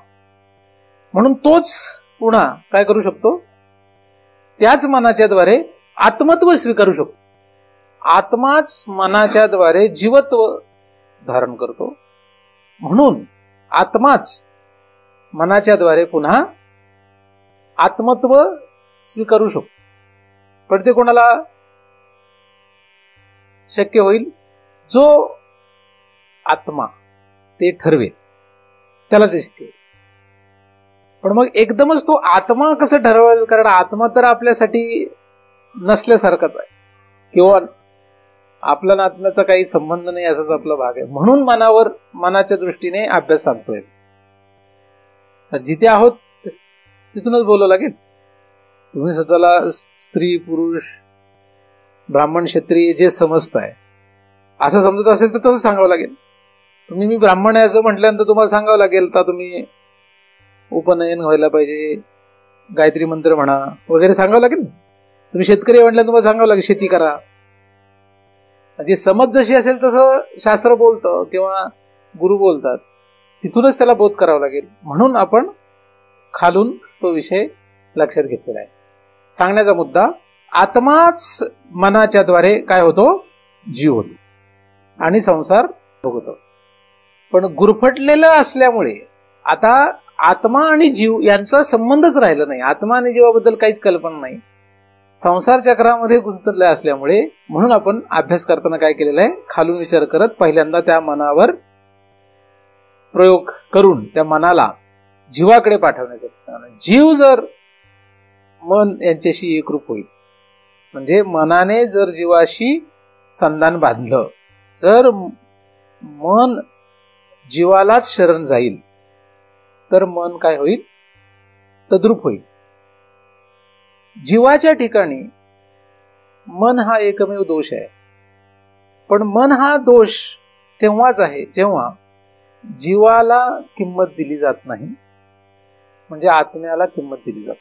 म्हणून तोच पुन्हा काय करू शकतो, त्याच मनाच्या द्वारे आत्मत्व स्वीकारू शकतो. आत्माच मनाच्या द्वारे जीवत्व धारण करतो, म्हणून आत्माच मनाच्या द्वारे पुन्हा आत्मत्व स्वीकारू शकतो. पण ते कोणाला शक्य होईल? जो आत्मा ते ठरवेल त्याला ते शक्य होईल. पण मग एकदमच तो आत्मा कसं ठरवेल? कारण आत्मा तर आपल्यासाठी नसल्यासारखाच आहे, किंवा आपला आत्म्याचा काही संबंध नाही असाच आपला भाग आहे. म्हणून मनाच्या दृष्टीने अभ्यास सांगतोय. जिथे आहोत तिथूनच बोलावं लागेल. तुम्ही स्वतःला स्त्री पुरुष ब्राह्मण क्षत्रिय जे समजताय असं समजत असेल तर तसं सांगावं लागेल. तुम्ही मी ब्राह्मण आहे असं म्हटल्यानंतर तुम्हाला सांगावं लागेल तर तुम्ही उपनयन व्हायला पाहिजे, गायत्री मंत्र म्हणा वगैरे सांगावं लागेल. तुम्ही शेतकरी म्हटल्यानंतर तुम्हाला सांगावं लागेल शेती करा. म्हणजे समज जशी असेल तसं शास्त्र बोलतं किंवा गुरु बोलतात, तिथूनच त्याला बोध करावा लागेल. म्हणून आपण खालून तो विषय लक्षात घेतलेला आहे. सांगण्याचा मुद्दा, आत्माच मनाच्या द्वारे काय होतो? जीव होतो आणि संसार भोगतो. पण गुरफटलेलं असल्यामुळे आता आत्मा आणि जीव यांचा संबंधच राहिला नाही. आत्मा आणि जीवाबद्दल काहीच कल्पना नाही. संसार चक्रामध्ये गुंतलेले असल्यामुळे म्हणून आपण अभ्यास करताना काय केलेलं आहे? खालून विचार करत पहिल्यांदा त्या मनावर प्रयोग करून त्या मनाला जीवाकडे पाठवण्याचा. जीव जर मन यांच्याशी एकरूप होईल, म्हणजे मनाने जर जीवाशी संधान बांधलं, जर मन जीवालाच शरण जाईल तर मन काय होईल? तद्रूप होईल. जीवाच्या ठिकाणी मन हा एकमेव दोष आहे. पण मन हा दोष तेव्हाच आहे जेव्हा जीवाला किंमत दिली जात नाही, म्हणजे आत्म्याला किंमत दिली जात.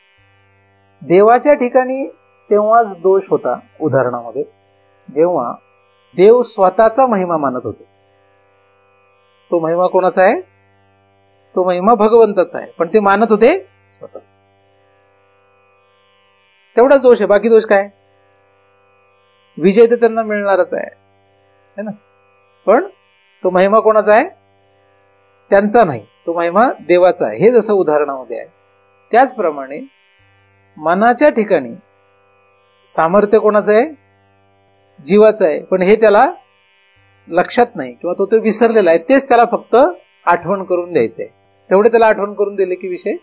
देवाच्या ठिकाणी तेव्हाच दोष होता उदाहरणामध्ये, जेव्हा देव स्वतःचा महिमा मानत होते. तो महिमा कोणाचा आहे? तो महिमा भगवंताचा आहे, पण ते मानत होते स्वतःचा. तेवढाच दोष आहे, बाकी दोष काय? विजय तर त्यांना मिळणारच आहे ना, पण तो महिमा कोणाचा आहे? त्यांचा नाही, तो महिमा देवाचा आहे. हे जसं उदाहरणामध्ये आहे, त्याचप्रमाणे मनाच्या ठिकाणी सामर्थ्य कोणाचं आहे? जीवाचं आहे. पण हे त्याला लक्षात नाही किंवा तो विसरलेला आहे. तेच त्याला फक्त आठवण करून द्यायचंय. तेवढे त्याला आठवण करून दिले की विषय.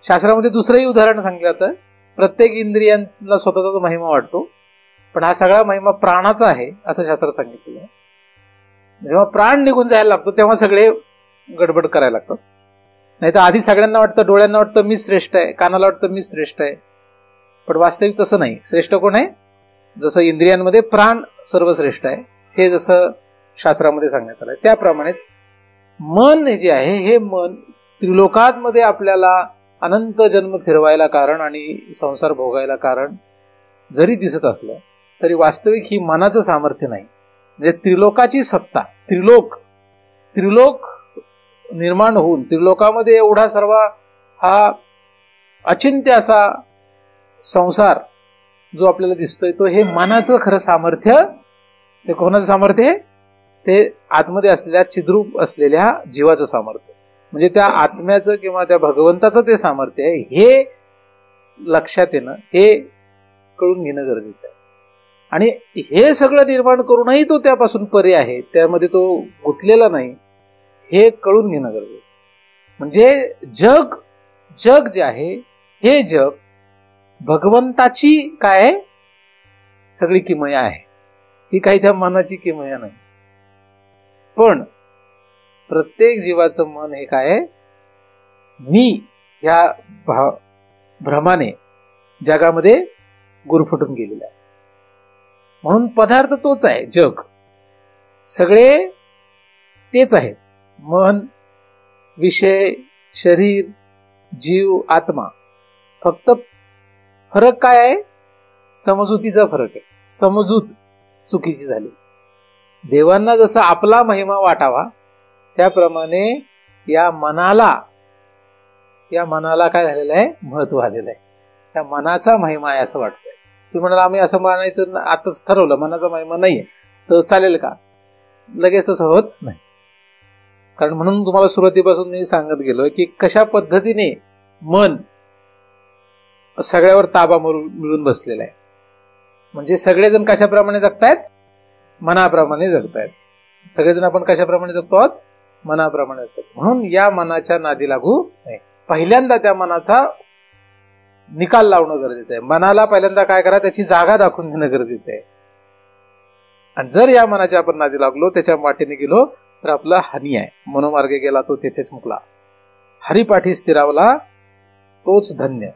शास्त्रामध्ये दुसरंही उदाहरण सांगितलं जातं. प्रत्येक इंद्रियांना स्वतःचा महिमा वाटतो, पण हा सगळा महिमा प्राणाचा आहे असं शास्त्र सांगितलेलं आहे. जेव्हा प्राण निघून जायला लागतो तेव्हा सगळे गडबड करायला लागतात. नाही तर आधी सगळ्यांना वाटतं, डोळ्यांना वाटतं मीच श्रेष्ठ आहे, कानाला वाटतं मीच श्रेष्ठ आहे, पण वास्तविक तसं नाही. श्रेष्ठ कोण आहे? जसं इंद्रियांमध्ये प्राण सर्वश्रेष्ठ आहे, हे जसं शास्त्रामध्ये सांगण्यात आलंय, त्याप्रमाणेच मन जे आहे, हे मन त्रिलोकांमध्ये आपल्याला अनंत जन्म फिरवायला कारण आणि संसार भोगायला कारण जरी दिसत असलं तरी वास्तविक ही मनाचं सामर्थ्य नाही. म्हणजे त्रिलोकाची सत्ता, त्रिलोक निर्माण होऊन त्रिलोकामध्ये एवढा सर्व हा अचिंत्य असा संसार जो आपल्याला दिसतोय, तो हे मनाचं खरं सामर्थ्य. ते कोणाचं सामर्थ्य आहे? ते आतमध्ये असलेल्या चिद्रूप असलेल्या जीवाचं सामर्थ्य, म्हणजे त्या आत्म्याचं किंवा त्या भगवंताचं ते सामर्थ्य आहे. हे लक्षात येणं, हे कळून घेणं गरजेचं आहे. आणि हे सगळं निर्माण करूनही तो त्यापासून परे आहे, त्यामध्ये तो गुंतलेला नाही, हे कळून घेणं गरजेचं. म्हणजे जग जे आहे, हे जग भगवंताची काय सगळी किमया आहे, ही काही त्या मनाची किमया नाही. पण प्रत्येक जीवाचं मन हे काय आहे? मी ह्या भ्रमाने जगामध्ये गुरफटून गेलेला आहे. म्हणून पदार्थ तोच आहे, जग सगळे तेच आहेत. मन, विषय, शरीर, जीव, आत्मा. फक्त फरक काय आहे? समजुतीचा फरक आहे. समजूत चुकीची झाली. देवांना जसं आपला महिमा वाटावा त्याप्रमाणे या मनाला काय झालेलं आहे? महत्व आलेलं आहे. त्या मनाचा महिमा आहे असं वाटतंय. तुम्ही म्हणाला आम्ही असं मानायचं आताच ठरवलं मनाचा महिमा नाहीये, तर चालेल का? लगेच तसं होत नाही. कारण म्हणून तुम्हाला सुरुवातीपासून मी सांगत गेलो की कशा पद्धतीने मन सगळ्यावर ताबा मिळून बसलेला आहे. म्हणजे सगळेजण कशाप्रमाणे जगतायत? मनाप्रमाणे जगतायत. सगळेजण आपण कशाप्रमाणे जगतो आहोत? मनाप्रमाणे जगतो. म्हणून या मनाच्या नादी लागू नये. पहिल्यांदा त्या मनाचा निकाल लावणं गरजेचं आहे. मनाला पहिल्यांदा काय करा, त्याची जागा दाखवून देणं गरजेचं आहे. आणि जर या मनाच्या आपण नादी लागलो, त्याच्या वाटेने गेलो, तर आपला हानी आहे. मनोमार्गे गेला तो तेथेच मुकला, हरिपाठी स्थिरावला तोच धन्य.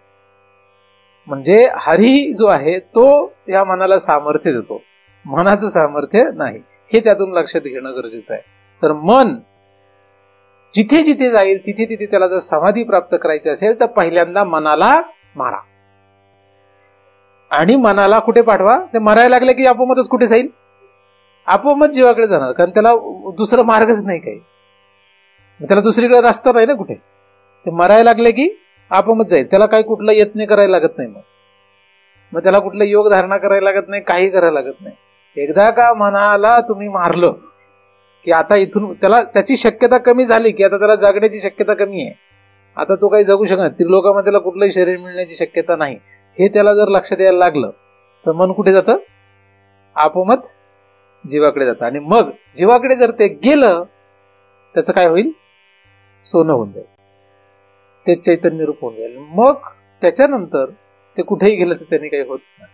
म्हणजे हरी जो आहे तो या मनाला सामर्थ्य देतो, मनाचं सामर्थ्य नाही. हे त्यातून लक्षात घेणं गरजेचं आहे. तर मन जिथे जिथे जाईल तिथे तिथे त्याला जर समाधी प्राप्त करायची असेल तर पहिल्यांदा मनाला मारा. आणि मनाला कुठे पाठवा? ते मरायला लागले की आपोआपच कुठे जाईल? आपोआपच जीवाकडे जाणार. कारण त्याला दुसरा मार्गच नाही काही, त्याला दुसरीकडे रस्ता नाही ना कुठे. ते मरायला लागले की आपोआपच जाईल. त्याला काही कुठला यत्न करायला लागत नाही. मग त्याला कुठलं योग धारणा करायला लागत नाही, काही करायला लागत नाही. एकदा का मनाला तुम्ही मारलं की आता इथून त्याला त्याची शक्यता कमी झाली की आता त्याला जगण्याची शक्यता कमी आहे. आता तो काही जगू शकणार. त्रिलोकामध्ये त्याला कुठलंही शरीर मिळण्याची शक्यता नाही. हे त्याला जर लक्षात यायला लागलं तर मन कुठे जातं? आपोआपच जीवाकडे जातं. आणि मग जीवाकडे जर ते गेलं त्याचं काय होईल? सोनं होऊन जाईल, ते चैतन्य रूप होऊन जाईल. मग त्याच्यानंतर ते कुठेही गेलं तर त्यांनी काही होत नाही.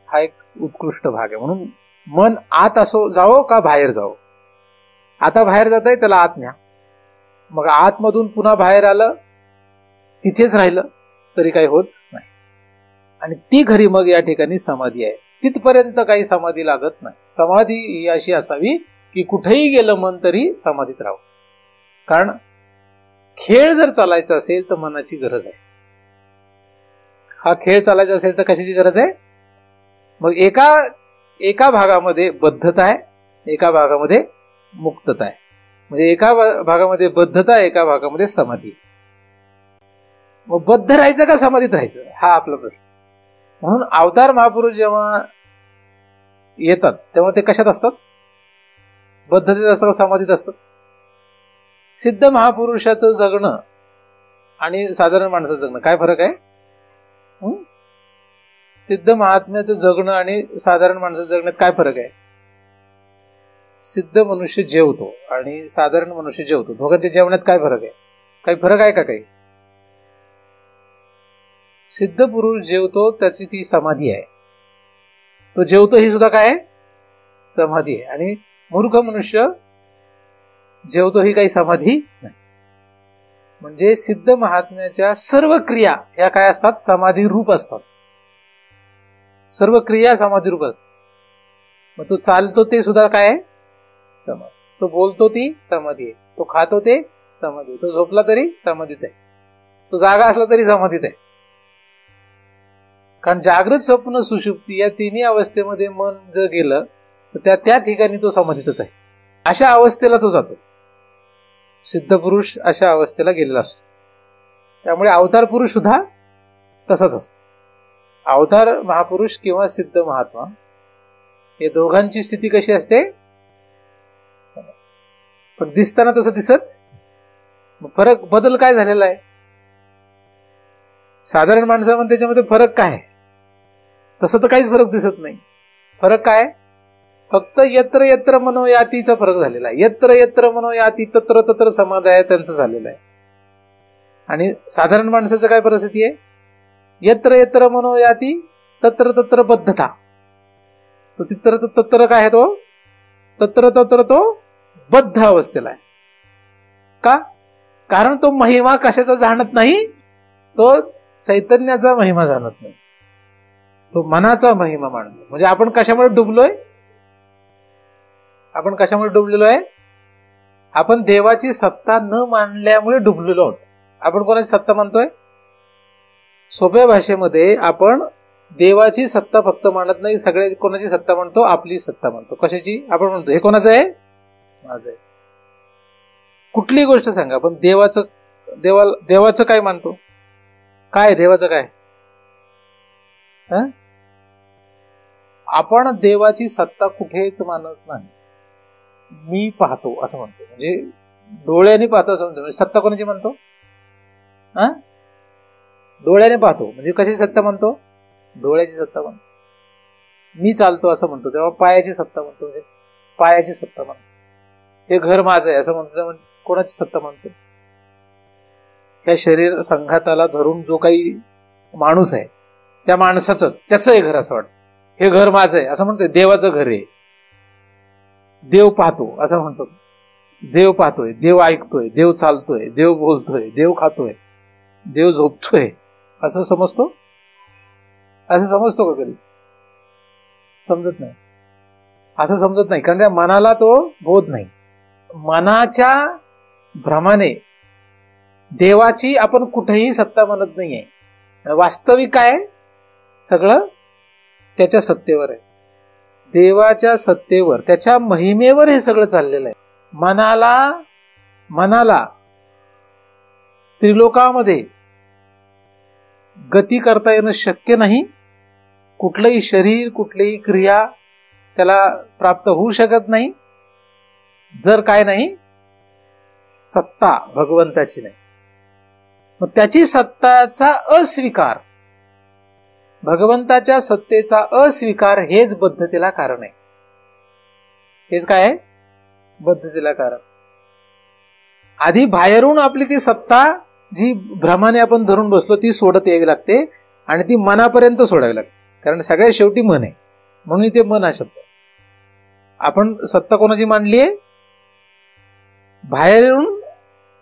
हा एक उत्कृष्ट भाग आहे. म्हणून मन आत असो जावो का बाहेर जावो, आता बाहेर जात आहे त्याला आत न्या. मग आतमधून पुन्हा बाहेर आलं, तिथेच राहिलं तरी काही होत नाही. आणि ती खरी मग या ठिकाणी समाधी आहे. तिथपर्यंत काही समाधी लागत नाही. समाधी ही अशी असावी की कुठेही गेलं मन तरी समाधीत राहावं. कारण खेळ जर चालायचा असेल तर मनाची गरज आहे. हा खेळ चालायचा असेल तर कशाची गरज आहे? मग एका भागामध्ये बद्धता आहे, एका भागामध्ये मुक्तता आहे. म्हणजे एका भागामध्ये बद्धता, एका भागामध्ये समाधी. मग बद्ध राहायचं का समाधीत राहायचं, हा आपला प्रश्न. म्हणून अवतार महापुरुष जेव्हा येतात तेव्हा ते कशात असतात? बद्धतेत असतात, समाधीत असतात. सिद्ध महापुरुषाचं जगणं आणि साधारण माणसाचं जगणं काय फरक आहे? सिद्ध महात्म्याचं जगणं आणि साधारण माणसाचं जगण्यात काय फरक आहे? सिद्ध मनुष्य जेवतो आणि साधारण मनुष्य जेवतो, दोघांच्या जेवणात काय फरक आहे? काही फरक आहे का काही? सिद्ध पुरुष जेवतो त्याची ती समाधी आहे, तो जेवतो ही सुद्धा काय आहे? समाधी आहे. आणि मूर्ख मनुष्य जेवतो ही काही समाधी नाही. म्हणजे सिद्ध महात्म्याच्या सर्व क्रिया या काय असतात? समाधी रूप असतात. सर्व क्रिया समाधी रूप असतात. मग तो चालतो ते सुद्धा काय आहे? समाधी. तो बोलतो ती समाधी आहे, तो खातो ते समाधी आहे, तो झोपला तरी समाधीत आहे, तो जागा असला तरी समाधीत आहे. कारण जागृत, स्वप्न, सुषुप्ती या तिन्ही अवस्थेमध्ये मन जर गेलं तर त्या ठिकाणी तो समाधीतच आहे. अशा अवस्थेला तो जातो. सिद्ध पुरुष अशा अवस्थेला गेलेला असतो. त्यामुळे अवतार पुरुष सुद्धा तसाच असतो. अवतार महापुरुष किंवा सिद्ध महात्मा हे दोघांची स्थिती कशी असते? पण दिसताना तसं दिसत. फरक, बदल काय झालेला आहे? साधारण माणसामध्ये त्याच्यामध्ये फरक काय आहे? तसं तर काहीच फरक दिसत नाही. फरक काय? फक्त यत्र यत्र मनोयातीचा फरक झालेला आहे. यत्र यत्र मनोयाती तत्र तत्र समाधाय त्यांचं झालेलं आहे. आणि साधारण माणसाचं काय परिस्थिती आहे? यत्र यत्र मनोयाती तत्र तत्र बद्धता. तो तित्र तत्र काय आहे? तो तत्र तत्र तो बद्ध अवस्थेला आहे. का? कारण तो महिमा कशाचा जाणत नाही? तो चैतन्याचा महिमा जाणत नाही, तो मनाचा महिमा मानतो. म्हणजे आपण कशामुळे डुबलोय? आपण कशामुळे डुबलेलो आहे? आपण देवाची सत्ता न मानल्यामुळे डुबलेलो आहोत. आपण कोणाची सत्ता मानतोय? सोप्या भाषेमध्ये आपण देवाची सत्ता फक्त मानत नाही, सगळे कोणाची सत्ता मानतो? आपली सत्ता मानतो. कशाची? आपण म्हणतो हे कोणाचं आहे? माझं आहे. कुठली गोष्ट सांगा, पण देवाचं काय मानतो? काय देवाचं काय? आपण देवाची सत्ता कुठेच मानत नाही. मी पाहतो असं म्हणतो, म्हणजे डोळ्याने पाहतो असं म्हणतो. म्हणजे सत्ता कोणाची म्हणतो? डोळ्याने पाहतो म्हणजे कशी सत्ता म्हणतो? डोळ्याची सत्ता म्हणतो. मी चालतो असं म्हणतो तेव्हा पायाची सत्ता म्हणतो, म्हणजे पायाची सत्ता म्हणतो. हे घर माझं आहे असं म्हणतो म्हणजे कोणाची सत्ता म्हणतो? या शरीर संघाताला धरून जो काही माणूस आहे त्या माणसाचं, त्याचं हे घर असं वाटतं. हे घर माझं आहे असं म्हणतोय. देवाचं घर आहे. देव पाहतो असं म्हणतो. देव पाहतोय, देव ऐकतोय, देव चालतोय, देव बोलतोय, देव खातोय, देव झोपतोय असं समजतो? असं समजतो का कधी? समजत नाही. असं समजत नाही, कारण त्या मनाला तो बोध नाही. मनाच्या भ्रमाने देवाची आपण कुठेही सत्ता म्हणत नाहीये. वास्तविक काय? सगळं त्याच्या सत्तेवर आहे. देवाच्या सत्तेवर, त्याच्या महिमेवर हे सगळं चाललेलं आहे. मनाला त्रिलोकामध्ये गती करता येणं शक्य नाही. कुठलंही शरीर, कुठलीही क्रिया त्याला प्राप्त होऊ शकत नाही जर काय नाही, सत्ता भगवंताची नाही. मग त्याची सत्ताचा अस्वीकार, भगवंताच्या सत्तेचा अस्वीकार हेच बद्धतेला कारण आहे. हेच काय आहे? बद्धतेला कारण. आधी बाहेरून आपली ती सत्ता जी भ्रमाने आपण धरून बसलो ती सोडत यावी लागते आणि ती मनापर्यंत सोडावी लागते. कारण सगळ्यात शेवटी मन आहे, म्हणून ते मन हा शब्द. आपण सत्ता कोणाची मांडली आहे? बाहेरून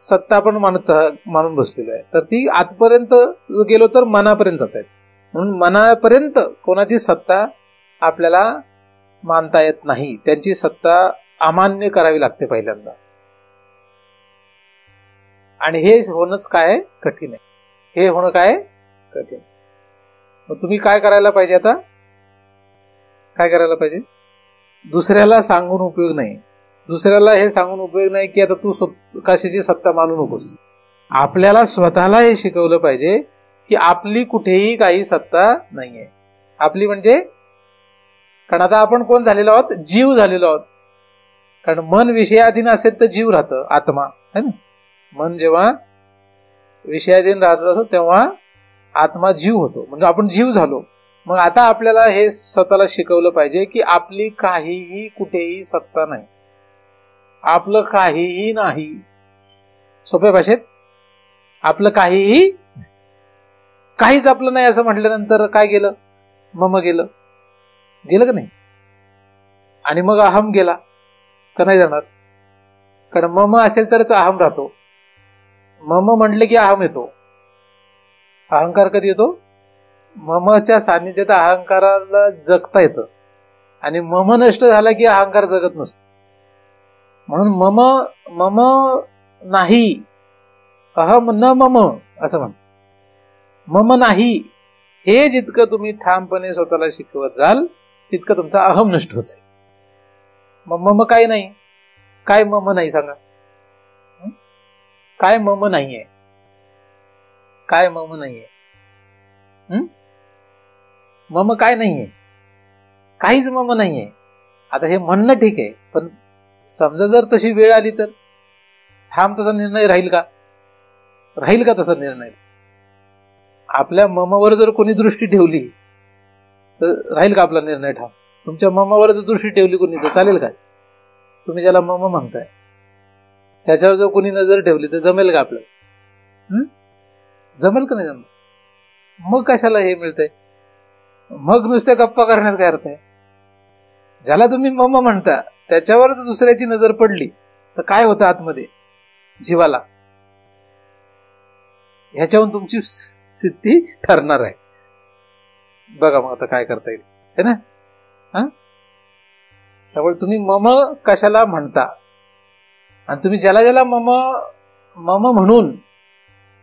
सत्ता आपण मानून बसलेलो आहे, तर ती आतपर्यंत गेलो तर मनापर्यंत जात आहेत. म्हणून मनापर्यंत कोणाची सत्ता आपल्याला मानता येत नाही. त्यांची सत्ता अमान्य करावी लागते पहिल्यांदा, आणि हे होणंच काय कठीण आहे. हे होणं काय कठीण. मग तुम्ही काय करायला पाहिजे? आता काय करायला पाहिजे? दुसऱ्याला सांगून उपयोग नाही. दुसऱ्याला हे सांगून उपयोग नाही की आता तू कशाची सत्ता मानू नकोस. आपल्याला स्वतःला हे शिकवलं पाहिजे की आपली कुठेही काही सत्ता नाहीये. आपली म्हणजे, कारण आता आपण कोण झालेलो आहोत? जीव झालेलो आहोत. कारण मन विषयाधीन असेल तर जीव राहतं, आत्मा है ना. मन जेव्हा विषयाधीन राहत असत तेव्हा आत्मा जीव होतो, म्हणजे आपण जीव झालो. मग आता आपल्याला हे स्वतःला शिकवलं पाहिजे की आपली काहीही कुठेही सत्ता नाही. आपलं काहीही नाही. सोप्या भाषेत, आपलं काहीही, काहीच आपलं नाही असं म्हटल्यानंतर काय गेलं? मम गेलं. गेलं का नाही? आणि मग अहम गेला का नाही जाणार? कारण मम असेल तरच अहम राहतो. मम म्हटले की अहम येतो. अहंकार कधी येतो? ममच्या सान्निध्यात अहंकाराला जगता येतं, आणि मम नष्ट झाला की अहंकार जगत नसतो. म्हणून मम नाही, अहम न मम असं म्हणतो. मम नाही हे जितकं तुम्ही ठामपणे स्वतःला शिकवत जाल तितकं तुमचा अहम नष्ट होत. मम काय नाही. काय मम नाही सांगा? काय मम नाहीये? काय मम नाहीये? मम काय नाहीये? काहीच मम नाहीये. आता हे म्हणणं ठीक आहे, पण समजा जर तशी वेळ आली तर ठाम तसा निर्णय राहील का? राहील का तसा निर्णय? आपल्या ममवर जर कोणी दृष्टी ठेवली तर राहील का आपला निर्णय ठाम? तुमच्या ममवर जर दृष्टी ठेवली कोणी तर चालेल काय? तुम्ही ज्याला मम म्हणताय त्याच्यावर जर कोणी नजर ठेवली तर जमेल का आपल्याला? जमेल का नाही जमेल? मग कशाला हे मिळतंय? मग नुसत्या गप्पा करण्यात काय अर्थ आहे? ज्याला तुम्ही मम म्हणता त्याच्यावर जर दुसऱ्याची नजर पडली तर काय होतं आतमध्ये जीवाला? ह्याच्याहून तुमची सिद्धी ठरणार आहे. बघा मग आता काय करता येईल, है ना. त्यामुळे तुम्ही मम कशाला म्हणता, आणि तुम्ही ज्याला ज्याला मम म्हणून,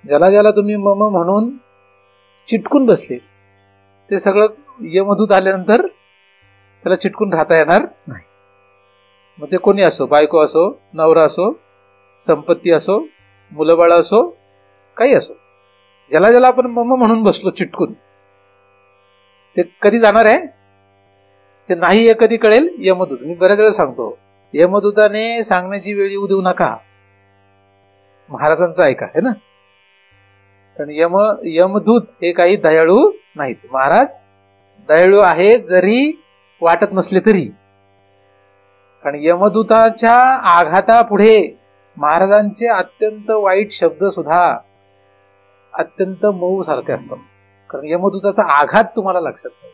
ज्याला ज्याला तुम्ही मम म्हणून चिटकून बसले ते सगळं यमदूत आल्यानंतर त्याला चिटकून राहता येणार नाही. मग ते कोणी असो, बायको असो, नवरा असो, संपत्ती असो, मुलंबाळ असो, काही असो, ज्याला ज्याला आपण मम म्हणून बसलो चिटकून, ते कधी जाणार आहे, ते नाही हे कधी कळेल, यमदूत. मी बऱ्याच वेळा सांगतो, यमदूताने सांगण्याची वेळ येऊ देऊ नका, महाराजांचं ऐका, है ना. कारण यमदूत हे काही दयाळू नाहीत. महाराज दयाळू आहेत जरी वाटत नसले तरी. कारण यमदूताच्या आघातापुढे महाराजांचे अत्यंत वाईट शब्द सुद्धा अत्यंत मऊ सारखे असतात. कारण यमदूताचा आघात तुम्हाला लक्षात नाही.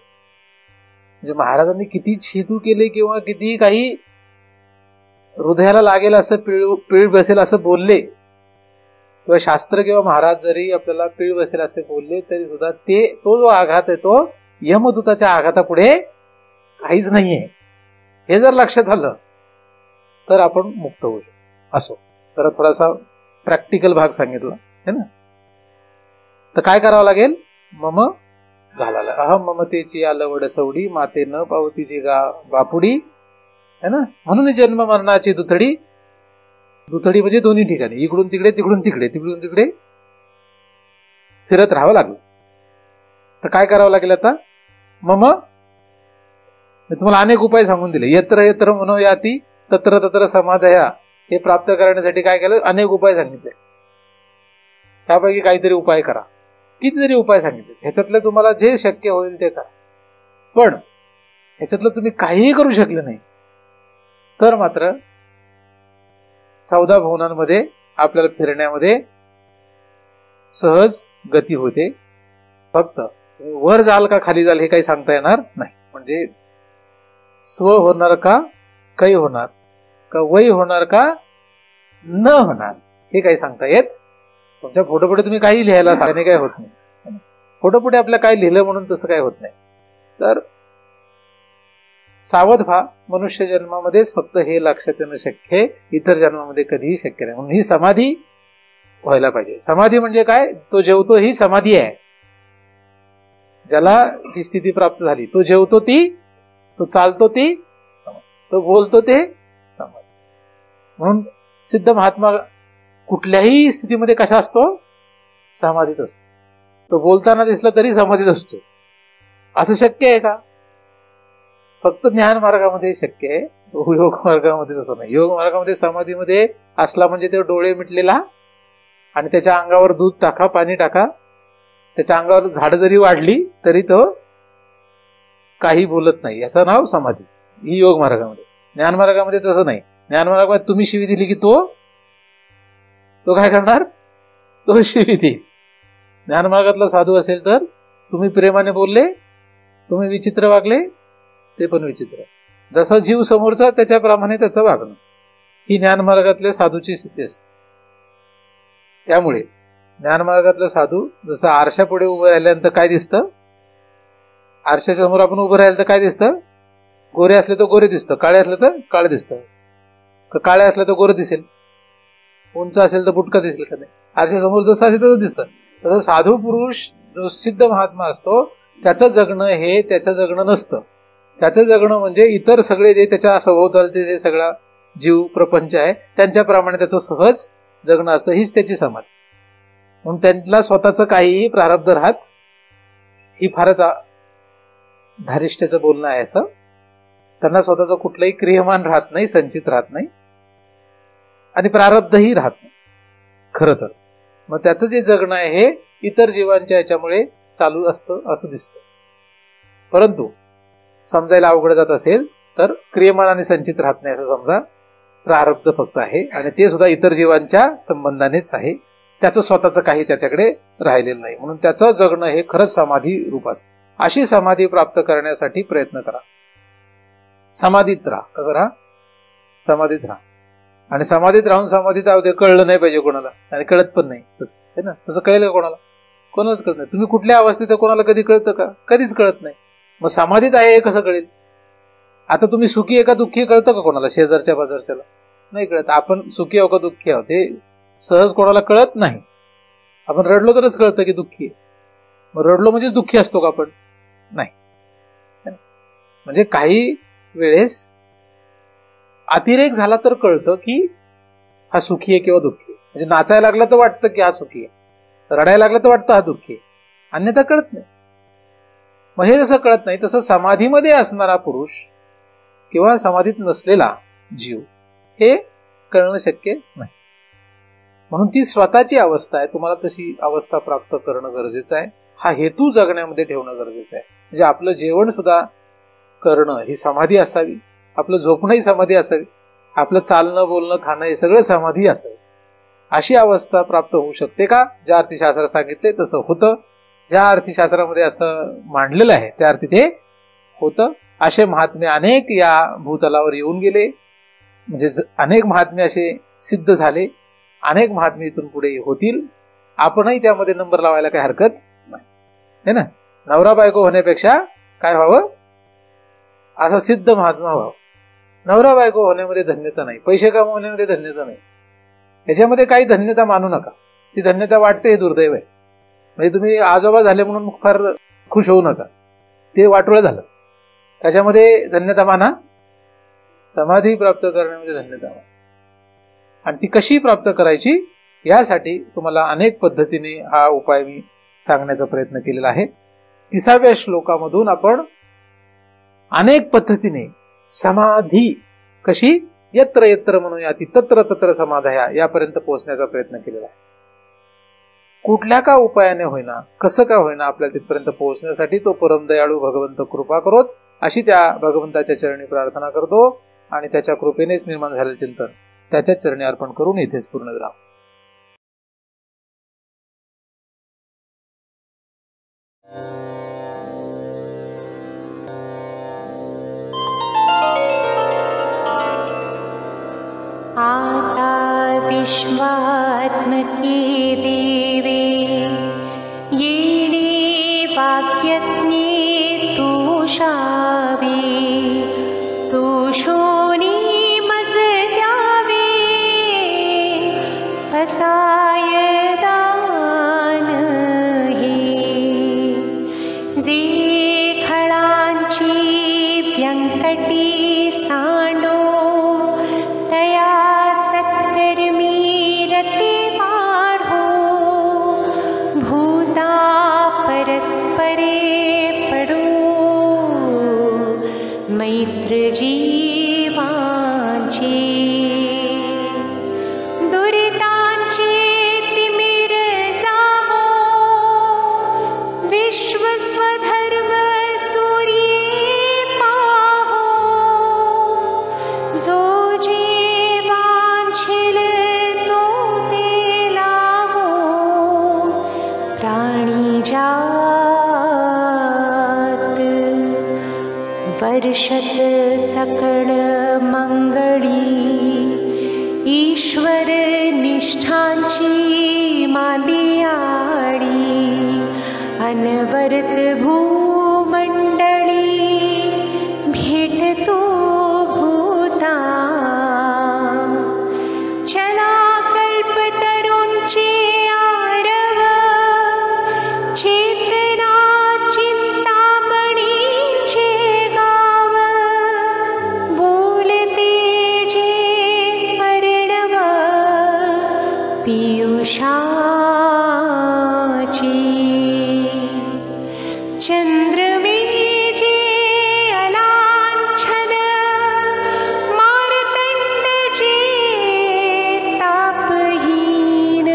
म्हणजे महाराजांनी किती छेतू केले किंवा किती काही हृदयाला लागेल असं पीळ बसेल असं बोलले, किंवा शास्त्र किंवा महाराज जरी आपल्याला पीळ बसेल असे बोलले तरी सुद्धा तो जो आघात आहे तो यमदूताच्या आघातापुढे काहीच नाहीये. हे जर लक्षात आलं तर आपण मुक्त होऊ शकतो. असो, तर थोडासा प्रॅक्टिकल भाग सांगितला है ना. तर काय करावं लागेल, मम घालायला. अहम ममतेची आलवड सवडी, माते न पावतीची बापुडी, है ना. म्हणून जन्म मरणाची दुथडी. दुथडी म्हणजे दोन्ही ठिकाणी, इकडून तिकडे तिकडून तिकडे तिकडून तिकडे फिरत राहावं लागलं. तर काय करावं लागेल आता, मम. मी तुम्हाला अनेक उपाय सांगून दिले. यत्र यत्र मनोयाती तत्र तत्र समाधया. हे प्राप्त करण्यासाठी काय केलं, अनेक उपाय सांगितले. त्यापैकी काहीतरी उपाय करा. कितीतरी उपाय सांगितले, ह्याच्यातले तुम्हाला जे शक्य होईल ते करा. पण ह्याच्यातलं तुम्ही काहीही करू शकले नाही तर मात्र 14 भुवनांमध्ये आपल्याला फिरण्यामध्ये सहज गती होते. फक्त वर जाल का खाली जाल हे काही सांगता येणार नाही. म्हणजे स्व होणार का कै होणार, का वै होणार का न होणार हे काही सांगता येत. तुमच्या फोटोपुढे तुम्ही काही लिहायला सांगणे काही होत नसतं. फोटोपुढे आपल्या काय लिहिलं म्हणून तसं काही होत नाही. तर सावध व्हा. मनुष्य जन्मामध्येच फक्त हे लक्षात येणं शक्य आहे, इतर जन्मामध्ये कधीही शक्य नाही. म्हणून ही समाधी व्हायला पाहिजे. समाधी म्हणजे काय, तो जेवतो ही समाधी आहे. ज्याला ही स्थिती प्राप्त झाली, तो जेवतो ती, तो चालतो ती, तो बोलतो ते समाधी. म्हणून सिद्ध महात्मा कुठल्याही स्थितीमध्ये कशा असतो, समाधीत असतो. तो बोलताना दिसला तरी समाधीत असतो. असं शक्य आहे का, फक्त ज्ञान मार्गामध्ये शक्य आहे, योग मार्गामध्ये तसं नाही. योग मार्गामध्ये समाधीमध्ये असला म्हणजे ते डोळे मिटलेला आणि त्याच्या अंगावर दूध टाका, पाणी टाका, त्याच्या अंगावर झाड जरी वाढली तरी तो काही बोलत नाही, याचं नाव समाधी. ही योग मार्गामध्ये. ज्ञान मार्गामध्ये तसं नाही. ज्ञान मार्गामध्ये तुम्ही शिवी दिली की तो काय करणार, तो शिवी देईल. ज्ञान मार्गातला साधू असेल तर तुम्ही प्रेमाने बोलले, तुम्ही विचित्र वागले, ते पण विचित्र. जसा जीव समोरचा त्याच्याप्रमाणे त्याचं वागणं, ही ज्ञान मार्गातल्या साधूची स्थिती असते. त्यामुळे ज्ञान मार्गातला साधू जसं आरशापुढे उभं राहिल्यानंतर काय दिसतं, आरशाच्या समोर आपण उभं राहिलं तर काय दिसतं, गोरे असले तर गोरे दिसतं, काळे असले तर काळे दिसतं. काळे असले तर गोरे दिसेल, उंच असेल तर बुटका दिसेल का नाही. आरशा समोर जसं असेल तसं दिसतं. तसं साधू पुरुष जो सिद्ध महात्मा असतो त्याचं जगणं हे त्याचं जगणं नसतं. त्याचं जगणं म्हणजे इतर सगळे जे त्याच्या सभोवतालचे जे सगळा जीव प्रपंच आहे त्यांच्याप्रमाणे त्याचं सहज जगणं असतं. हीच त्याची समाधी. म्हणून त्यांना स्वतःचं काहीही प्रारब्ध राहत, ही फारच धारिष्ट्याचं बोलणं आहे असं. त्यांना स्वतःचं कुठलंही क्रियमान राहत नाही, संचित राहत नाही आणि प्रारब्धही राहत नाही खरं तर. मग त्याचं जे जगणं आहे हे इतर जीवांच्या याच्यामुळे चालू असतं असं दिसतं. परंतु समजायला अवघड जात असेल तर क्रियमान आणि संचित राहत नाही असं समजा. प्रारब्ध फक्त आहे आणि ते सुद्धा इतर जीवांच्या संबंधानेच आहे. त्याचं स्वतःचं काही त्याच्याकडे राहिलेलं नाही. म्हणून त्याचं जगणं हे खरंच समाधी रूप असतं. अशी समाधी प्राप्त करण्यासाठी प्रयत्न करा. समाधीत राहा. कसं राहा, समाधीत राहा. आणि समाधीत राहून समाधीत आहोत हे कळलं नाही पाहिजे कोणाला, आणि कळत पण नाही तसं आहे ना. तसं कळेल का कोणाला, कोणालाच कळत नाही. तुम्ही कुठल्या अवस्थेत कोणाला कधी कळतं का, कधीच कळत नाही. मग समाधीत आहे हे कसं कळेल. आता तुम्ही सुखी आहे का दुःखी कळतं का कोणाला, शेजारच्या बाजारच्याला नाही कळत. आपण सुखी आहोत का दुःखी आहोत हे सहज कोणाला कळत नाही. आपण रडलो तरच कळतं की दुःखी आहे. मग रडलो म्हणजेच दुःखी असतो का आपण, नाही. म्हणजे काही वेळेस अतिरेक झाला तर कळतं की हा सुखी आहे किंवा दुःखी आहे. म्हणजे नाचायला लागला तर वाटतं की हा सुखी आहे, रडायला लागला तर वाटतं हा दुःखी आहे, अन्यथा कळत नाही. मग हे जसं कळत नाही तसं समाधीमध्ये असणारा पुरुष किंवा समाधीत नसलेला जीव हे कळणं शक्य नाही. म्हणून ती स्वतःची अवस्था आहे, तुम्हाला तशी अवस्था प्राप्त करणं गरजेचं आहे. हा हेतू जगण्यामध्ये ठेवणं गरजेचं आहे. म्हणजे आपलं जेवण सुद्धा करणं ही समाधी असावी, आपलं झोपणंही समाधी असावी, आपलं चालणं बोलणं खाणं हे सगळं समाधी असावी. अशी अवस्था प्राप्त होऊ शकते का? ज्या अर्थशास्त्रात सांगितले तसं होतं. ज्या अर्थशास्त्रामध्ये असं मांडलेलं आहे त्या अर्थी ते होतं. असे महात्मे अनेक या भूतलावर येऊन गेले, म्हणजे अनेक महात्मे असे सिद्ध झाले, अनेक महात्मे इथून पुढे होतील. आपणही त्यामध्ये नंबर लावायला काही हरकत नाही, है ना. नवरा बायको होण्यापेक्षा काय व्हावं, असा सिद्ध महात्मा व्हावं. नवरा बायको होण्यामध्ये धन्यता नाही, पैसे कमवण्यामध्ये धन्यता नाही, याच्यामध्ये काही धन्यता मानू नका. ती धन्यता वाटते हे दुर्दैव आहे. म्हणजे तुम्ही आजोबा झाले म्हणून फार खुश होऊ नका, ते वाटोळं झालं. त्याच्यामध्ये धन्यता माना, समाधी प्राप्त करण्यामध्ये धन्यता माना. आणि ती कशी प्राप्त करायची यासाठी तुम्हाला अनेक पद्धतीने हा उपाय मी सांगण्याचा प्रयत्न केलेला आहे. 30व्या श्लोकामधून आपण अनेक पद्धतीने समाधी कशी यत्र यत्र म्हणूयाती तत्र तत्र समाधया यापर्यंत पोहोचण्याचा प्रयत्न केलेला आहे. कुठल्या का उपायाने होईना, कसं का होईना, आपल्याला तिथपर्यंत पोहोचण्यासाठी तो परमदयाळू भगवंत कृपा करोत अशी त्या भगवंताच्या चरणी प्रार्थना करतो. आणि त्याच्या कृपेनेच निर्माण झालेलं चिंतन त्याच्या चरणी अर्पण करून इथेच पूर्ण विराम. आता विश्वात्मके देवे येणे वाक्यज्ञे तोषावे, तोषोनी मज द्यावे फसाय दान हे. जे खळांची व्यंकटी सांडो तया सत्कर्मी रते वाढो. भूता परस्परे पडो मैत्र जीवांचे. दुरितांचे तिमिर जावो विश्व स्वधर्म सूर्ये पाहो. जो जे वांछिल तो ते लाहो प्राणी जात. वर्षत सकळ मंगळी ईश्वर निष्ठांची मादियाळी. अनवरत भूमंडळी भेटतो भूता. चला कल्पतरूंचे आरव चेतना चिंतामणीचे गाव. बोलते जे अर्णव पियुषाचे. चंद्रमे जे अलांछन मारतंड जे तापहीन.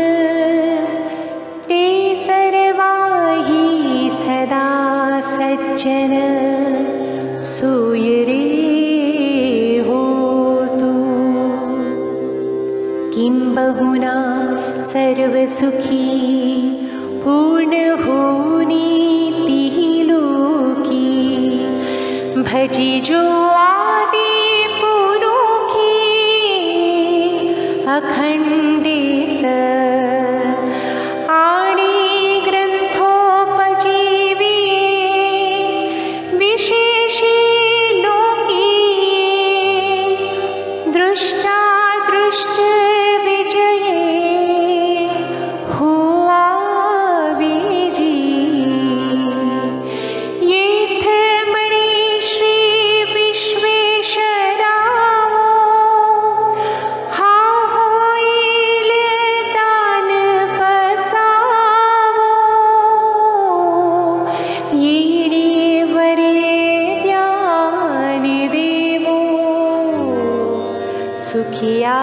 ते सर्वाही सदा सज्जन सूय रे होतु. किंबहुना सर्वसुखी पूर्ण होनी तिहि लोकी. भजी जो आदि पुरुखी अखंडित. आणि ग्रंथोपजीवी विशेषी लोकी. दृष्टा दृष्ट विजये हुआ विजी. येथ मणि श्री विश सुखिया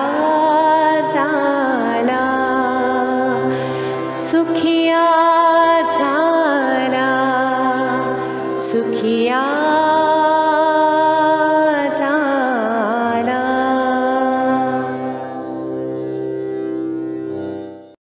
जा